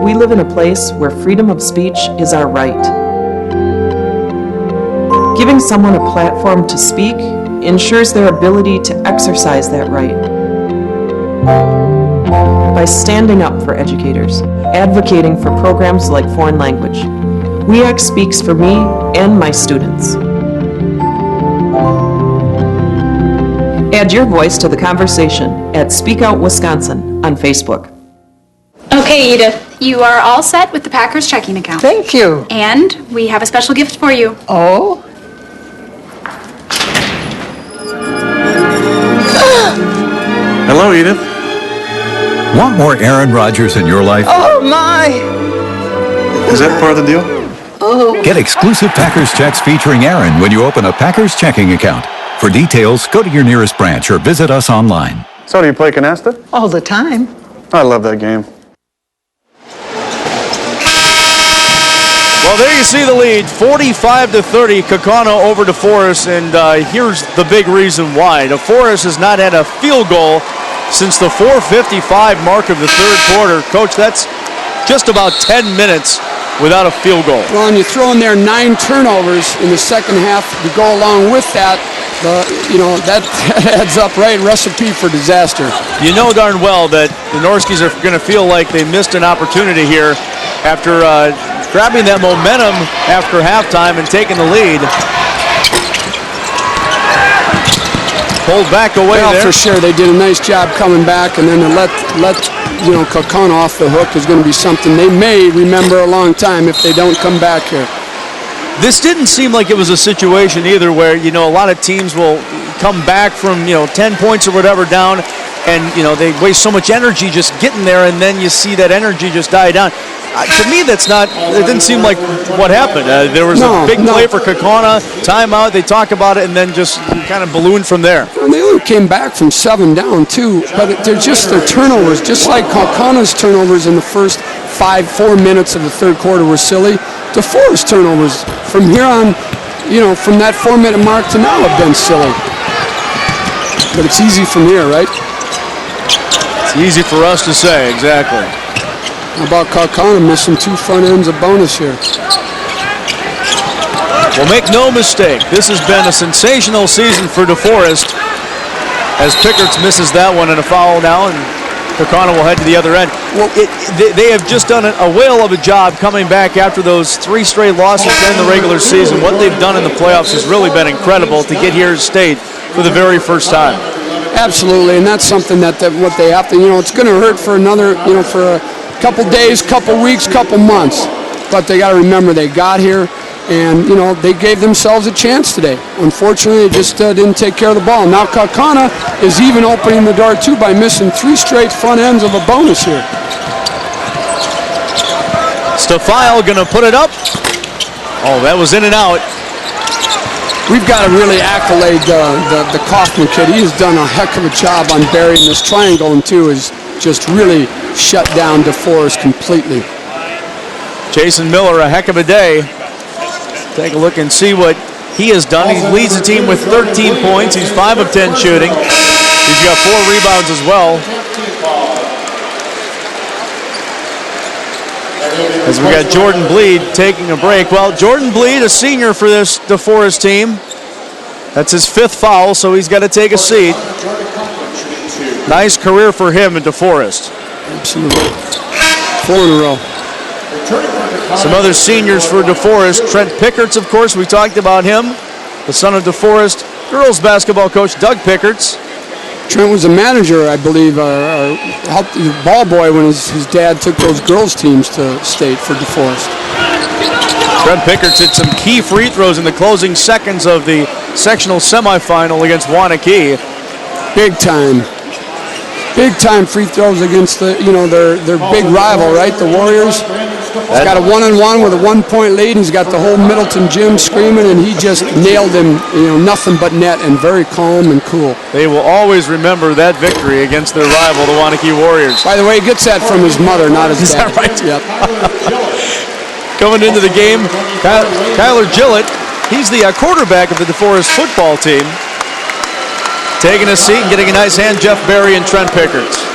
We live in a place where freedom of speech is our right. Giving someone a platform to speak ensures their ability to exercise that right. By standing up for educators, advocating for programs like foreign language, WIAA speaks for me and my students. Add your voice to the conversation at Speak Out Wisconsin on Facebook. Okay, Edith, you are all set with the Packers checking account. Thank you. And we have a special gift for you. Oh? Hello, Edith. Want more Aaron Rodgers in your life? Oh, my. Is that part of the deal? Oh. Get exclusive Packers checks featuring Aaron when you open a Packers checking account. For details, go to your nearest branch or visit us online. So do you play canasta? All the time. I love that game. Well, there you see the lead, 45-30, Kaukauna over DeForest, and here's the big reason why. DeForest has not had a field goal since the 4:55 mark of the third quarter. Coach, that's just about 10 minutes without a field goal. Well, and you throw in there 9 turnovers in the second half to go along with that. That adds up, right? Recipe for disaster. You know darn well that the Norskies are going to feel like they missed an opportunity here after grabbing that momentum after halftime and taking the lead. Pulled back away well, there. For sure, they did a nice job coming back, and then to let Kaukauna off the hook is going to be something they may remember a long time if they don't come back here. This didn't seem like it was a situation either where, a lot of teams will come back from, 10 points or whatever down and, they waste so much energy just getting there and then you see that energy just die down. To me, it didn't seem like what happened. There was a big play for Kaukauna, timeout, they talk about it, and then just kind of ballooned from there. And they only came back from 7 down, too, but they're just their turnovers, just like Kaukauna's turnovers in the first 4 minutes of the third quarter were silly. DeForest turnovers from here on, from that 4-minute mark to now have been silly. But it's easy from here, right? It's easy for us to say, exactly. How about Kaukauna missing 2 front ends of bonus here? Well, make no mistake, this has been a sensational season for DeForest as Pickerts misses that one and a foul now, and Kaukauna will head to the other end. Well, they have just done a whale of a job coming back after those 3 straight losses in the regular season. What they've done in the playoffs has really been incredible to get here at State for the very first time. Absolutely, and that's something that what they have to, it's going to hurt for another, for a couple days, couple weeks, couple months. But they got to remember they got here, and they gave themselves a chance today. Unfortunately, they just didn't take care of the ball. Now Kaukauna is even opening the door too by missing 3 straight front ends of a bonus here. Stafile gonna put it up. Oh, that was in and out. We've got to really accolade the Kaufman kid. He has done a heck of a job on burying this triangle, and too is just really shut down DeForest completely. Jason Miller, a heck of a day. Take a look and see what he has done. He leads the team with 13 points. He's 5 of 10 shooting. He's got 4 rebounds as well. As we got Jordan Bleed taking a break. Well, Jordan Bleed, a senior for this DeForest team. That's his 5th foul, so he's got to take a seat. Nice career for him in DeForest. Absolutely. 4 in a row. Some other seniors for DeForest. Trent Pickerts, of course, we talked about him. The son of DeForest girls basketball coach Doug Pickerts. Trent was a manager, I believe, helped the ball boy when his dad took those girls teams to State for DeForest. Trent Pickerts hit some key free throws in the closing seconds of the sectional semifinal against Waunakee. Big time. Big time free throws against their big rival, right? The Warriors. He's got a 1-on-1 with a 1-point lead. He's got the whole Middleton gym screaming, and he just nailed him, nothing but net, and very calm and cool. They will always remember that victory against their rival, the Waunakee Warriors. By the way, he gets that from his mother, not his dad. Is that right? Yep. Coming into the game, Kyler Gillett, he's the quarterback of the DeForest football team. Taking a seat and getting a nice hand, Jeff Berry and Trent Pickerts.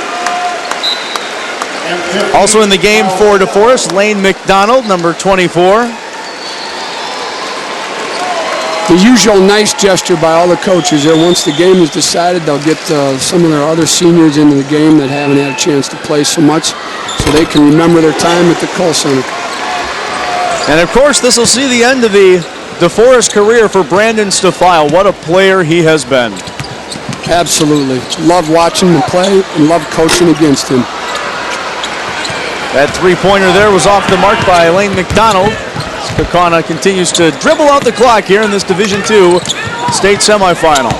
Also in the game for DeForest, Lane McDonald, number 24. the usual nice gesture by all the coaches there. Once the game is decided, they'll get some of their other seniors into the game that haven't had a chance to play so much, so they can remember their time at the Kohl Center. And of course, this will see the end of the DeForest career for Brandon Stafile. What a player he has been. Absolutely. Love watching him play and love coaching against him. That three-pointer there was off the mark by Lane McDonald. Kaukauna continues to dribble out the clock here in this Division II state semifinal.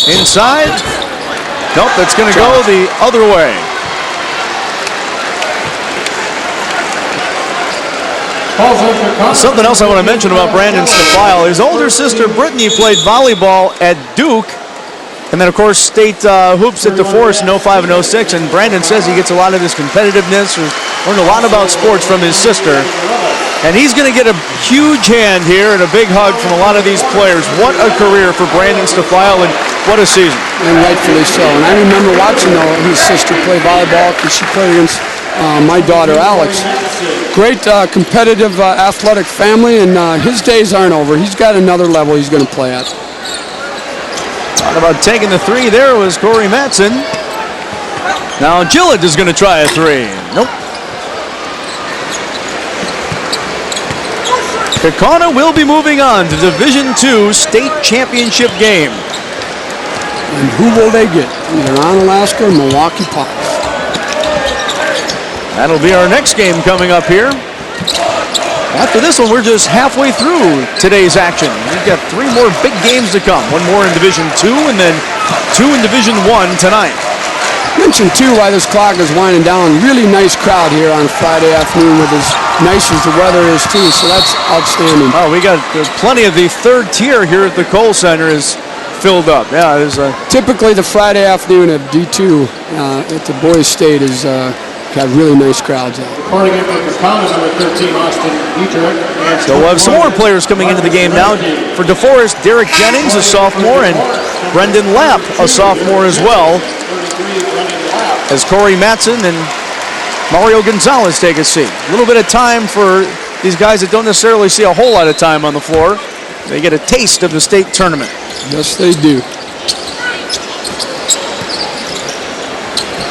Inside. Nope, that's going to go the other way. Something else I want to mention about Brandon Stafile. His older sister Brittany played volleyball at Duke, and then of course state hoops at DeForest in 05 and 06. And Brandon says he gets a lot of his competitiveness, or learned a lot about sports from his sister. And he's going to get a huge hand here and a big hug from a lot of these players. What a career for Brandon Stafile, and what a season. And rightfully so. And I remember watching his sister play volleyball because she played against my daughter Alex. Great competitive athletic family, and his days aren't over. He's got another level he's going to play at. Thought about taking the three there was Corey Madison. Now Gillett is going to try a three. Nope. Kaukauna will be moving on to Division II state championship game. And who will they get? Either Onalaska or Milwaukee Pops. That'll be our next game coming up here. After this one, we're just halfway through today's action. We've got three more big games to come. One more in Division II and then two in Division I tonight. Mention too why this clock is winding down. Really nice crowd here on Friday afternoon with as nice as the weather is too, so that's outstanding. Oh, we got plenty of the third tier here at the Kohl Center is filled up. Yeah, there's a... Typically the Friday afternoon at D2 at the boys' state is got really nice crowds out. Reporting in for Kaukauna, number 13, Austin Dietrich. So we'll have some more players coming into the game now. For DeForest, Derek Jennings, a sophomore, and Brendan Lapp, a sophomore as well, as Corey Matson and Mario Gonzalez take a seat. A little bit of time for these guys that don't necessarily see a whole lot of time on the floor. They get a taste of the state tournament. Yes, they do.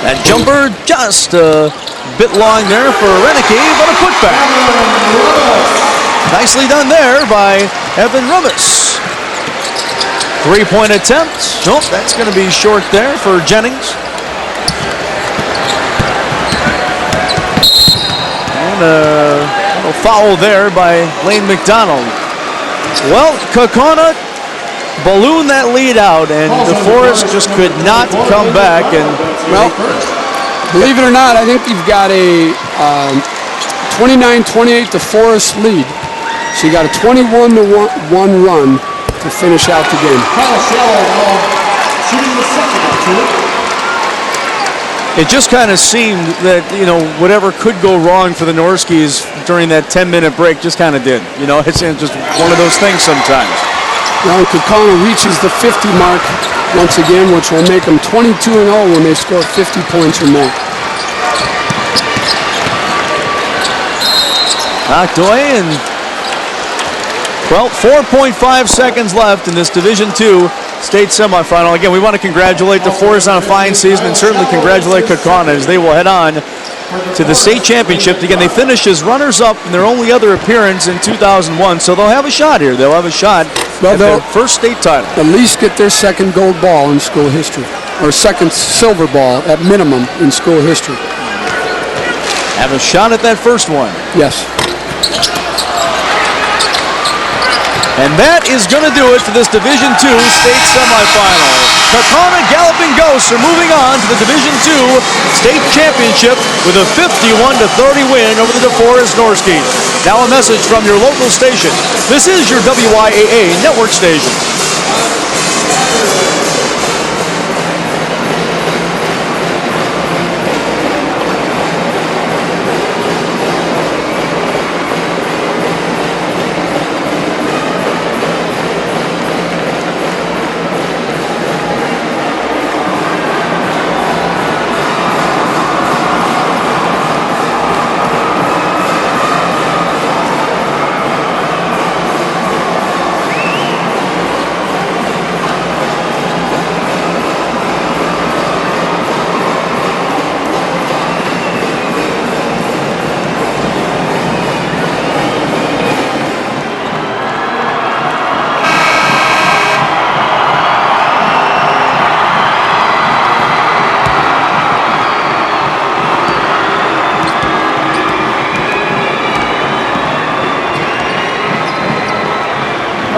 That jumper just a bit long there for Renicky, but a putback. Nicely done there by Evan Rubis. Three-point attempt. Nope, that's going to be short there for Jennings. And a foul there by Lane McDonald. Well, Kaukauna ballooned that lead out, and DeForest just could not come back. And well, believe it or not, I think you've got a 29-28 DeForest lead. So you got a 21-1 run to finish out the game. It just kind of seemed that, you know, whatever could go wrong for the Norskis during that 10-minute break just kind of did. You know, it's just one of those things sometimes. Now Kaukauna reaches the 50 mark once again, which will make them 22-0 when they score 50 points or more. Knocked away, and well, 4.5 seconds left in this Division II state semifinal. Again, we want to congratulate DeForest on a fine season, and certainly congratulate Kaukauna as they will head on to the state championship. Again, they finished as runners-up in their only other appearance in 2001, so they'll have a shot here. They'll have a shot at their first state title. At least get their second gold ball in school history, or second silver ball at minimum in school history. Have a shot at that first one. Yes. And that is going to do it for this Division II state semifinal. Kaukauna Galloping Ghosts are moving on to the Division II state championship with a 51-30 win over the DeForest Norskis. Now a message from your local station. This is your WIAA network station.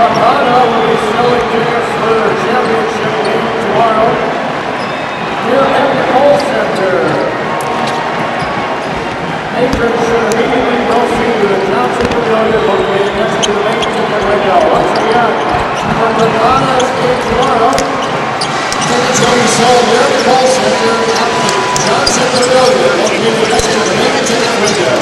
Kaukauna will be selling tickets for their championship game tomorrow here at the Kohl Center. Patrons should immediately proceed to the Johnson Pavilion located next to the main ticket window. Once again, for Kaukauna's game tomorrow, tickets will be sold here at the Kohl Center at the Johnson Pavilion located next to the main ticket window.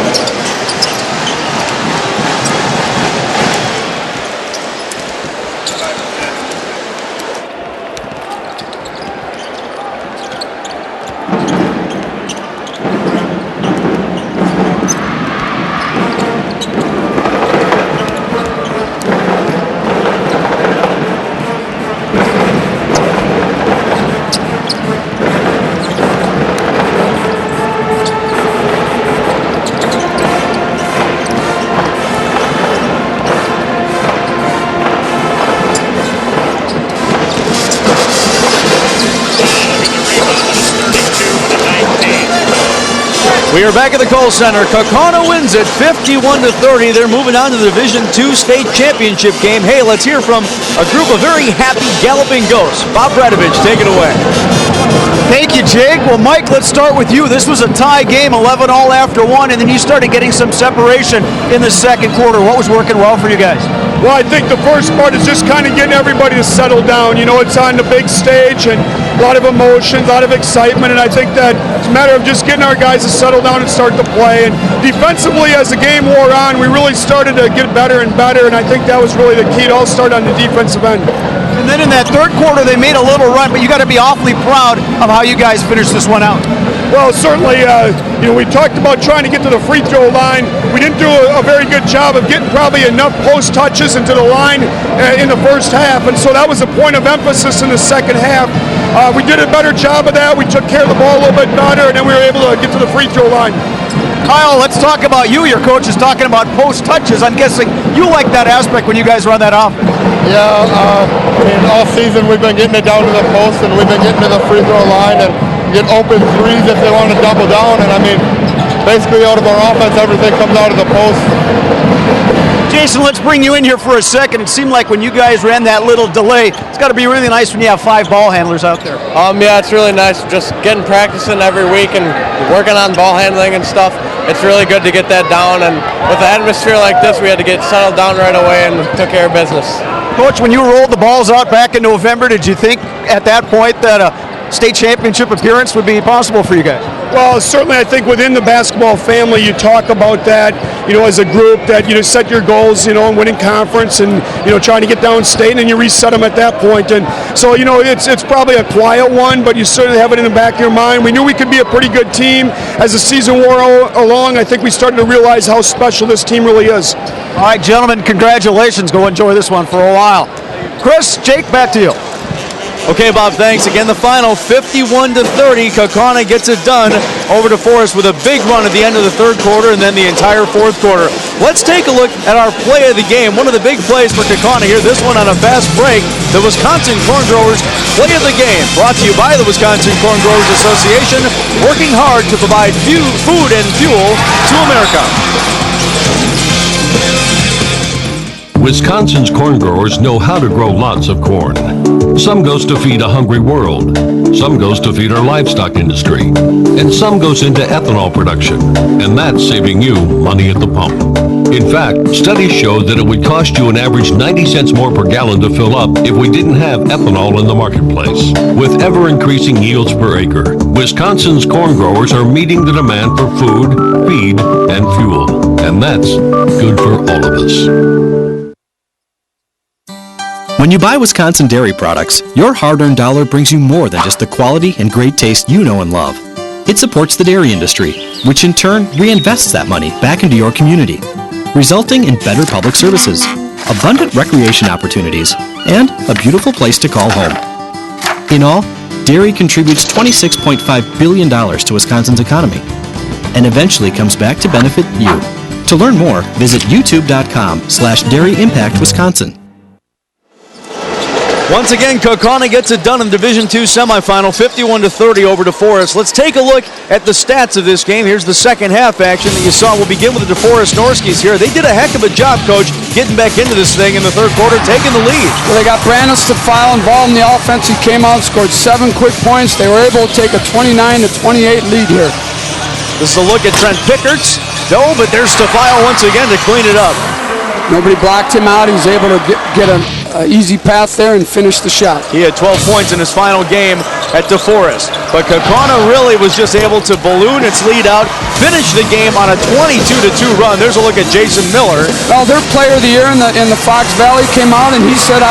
We are back at the Kohl Center. Kaukauna wins it 51-30. They're moving on to the Division II state championship game. Hey, let's hear from a group of very happy galloping ghosts. Bob Bradovich, take it away. Thank you, Jake. Well, Mike, let's start with you. This was a tie game, 11 all after one, and then you started getting some separation in the second quarter. What was working well for you guys? Well, I think the first part is just kind of getting everybody to settle down. You know, it's on the big stage and a lot of emotions, a lot of excitement, and I think that it's a matter of just getting our guys to settle down and start to play. And defensively, as the game wore on, we really started to get better and better, and I think that was really the key. It all started on the defensive end. And then in that third quarter, they made a little run, but you got to be awfully proud of how you guys finished this one out. Well, certainly, we talked about trying to get to the free throw line. We didn't do a very good job of getting probably enough post touches into the line in the first half, and so that was a point of emphasis in the second half. We did a better job of that. We took care of the ball a little bit better, and then we were able to get to the free throw line. Kyle, let's talk about you. Your coach is talking about post touches. I'm guessing you like that aspect when you guys run that offense. Yeah, all season we've been getting it down to the post, and we've been getting to the free throw line and get open threes if they want to double down. And I mean, basically out of our offense, everything comes out of the post. Jason, let's bring you in here for a second. It seemed like when you guys ran that little delay, it's got to be really nice when you have 5 ball handlers out there. Yeah, it's really nice just getting practicing every week and working on ball handling and stuff. It's really good to get that down, and with an atmosphere like this, we had to get settled down right away and took care of business. Coach, when you rolled the balls out back in November, did you think at that point that a state championship appearance would be possible for you guys? Well, certainly I think within the basketball family, you talk about that, as a group, that you set your goals, and winning conference and, trying to get downstate, and then you reset them at that point. And so, it's probably a quiet one, but you certainly have it in the back of your mind. We knew we could be a pretty good team. As the season wore along, I think we started to realize how special this team really is. All right, gentlemen, congratulations. Go enjoy this one for a while. Chris, Jake, back to you. Okay, Bob, thanks. Again, the final 51-30. Kaukauna gets it done over DeForest with a big run at the end of the third quarter and then the entire fourth quarter. Let's take a look at our play of the game. One of the big plays for Kaukauna here, this one on a fast break. The Wisconsin Corn Growers play of the game, brought to you by the Wisconsin Corn Growers Association, working hard to provide food and fuel to America. Wisconsin's corn growers know how to grow lots of corn. Some goes to feed a hungry world, some goes to feed our livestock industry, and some goes into ethanol production, and that's saving you money at the pump. In fact, studies show that it would cost you an average 90 cents more per gallon to fill up if we didn't have ethanol in the marketplace. With ever-increasing yields per acre, Wisconsin's corn growers are meeting the demand for food, feed, and fuel, and that's good for all of us. When you buy Wisconsin dairy products, your hard-earned dollar brings you more than just the quality and great taste you know and love. It supports the dairy industry, which in turn reinvests that money back into your community, resulting in better public services, abundant recreation opportunities, and a beautiful place to call home. In all, dairy contributes $26.5 billion to Wisconsin's economy, and eventually comes back to benefit you. To learn more, visit youtube.com/dairyimpactwisconsin. Once again, Kaukauna gets it done in the Division II semifinal, 51-30 over DeForest. Let's take a look at the stats of this game. Here's the second half action that you saw. We'll begin with the DeForest Norskies here. They did a heck of a job, Coach, getting back into this thing in the third quarter, taking the lead. Well, they got Brandon Stafile involved in the offense. He came out and scored 7 quick points. They were able to take a 29-28 lead here. This is a look at Trent Pickerts. No, but there's Stafile once again to clean it up. Nobody blocked him out. He was able to get an easy path there and finish the shot. He had 12 points in his final game at DeForest. But Kaukauna really was just able to balloon its lead out, finish the game on a 22-2 run. There's a look at Jason Miller. Well, their player of the year in the Fox Valley came out and he said,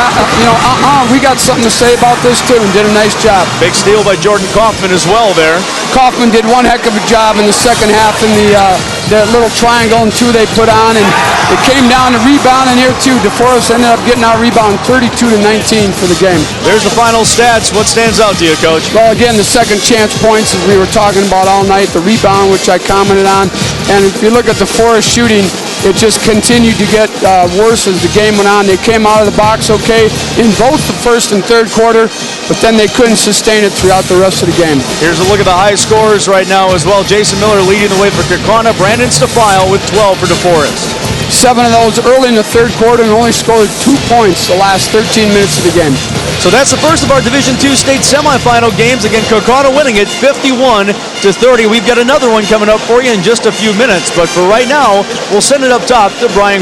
we got something to say about this too, and did a nice job. Big steal by Jordan Kaufman as well there. Kaufman did one heck of a job in the second half in the little triangle and 2 they put on, and it came down to rebounding here too. DeForest ended up getting out rebound 32-19 for the game. There's the final stats. What stands out to you, Coach? Well, again, the second chance points, as we were talking about all night, the rebound, which I commented on, and if you look at DeForest shooting, it just continued to get worse as the game went on. They came out of the box okay in both the first and third quarter, but then they couldn't sustain it throughout the rest of the game. Here's a look at the high scorers right now as well. Jason Miller leading the way for Kaukauna. Brandon Stafile with 12 for DeForest. 7 of those early in the third quarter and only scored 2 points the last 13 minutes of the game. So that's the first of our Division II state semifinal games. Again, Kaukauna winning it 51-30. We've got another one coming up for you in just a few minutes. But for right now, we'll send it up top to Brian.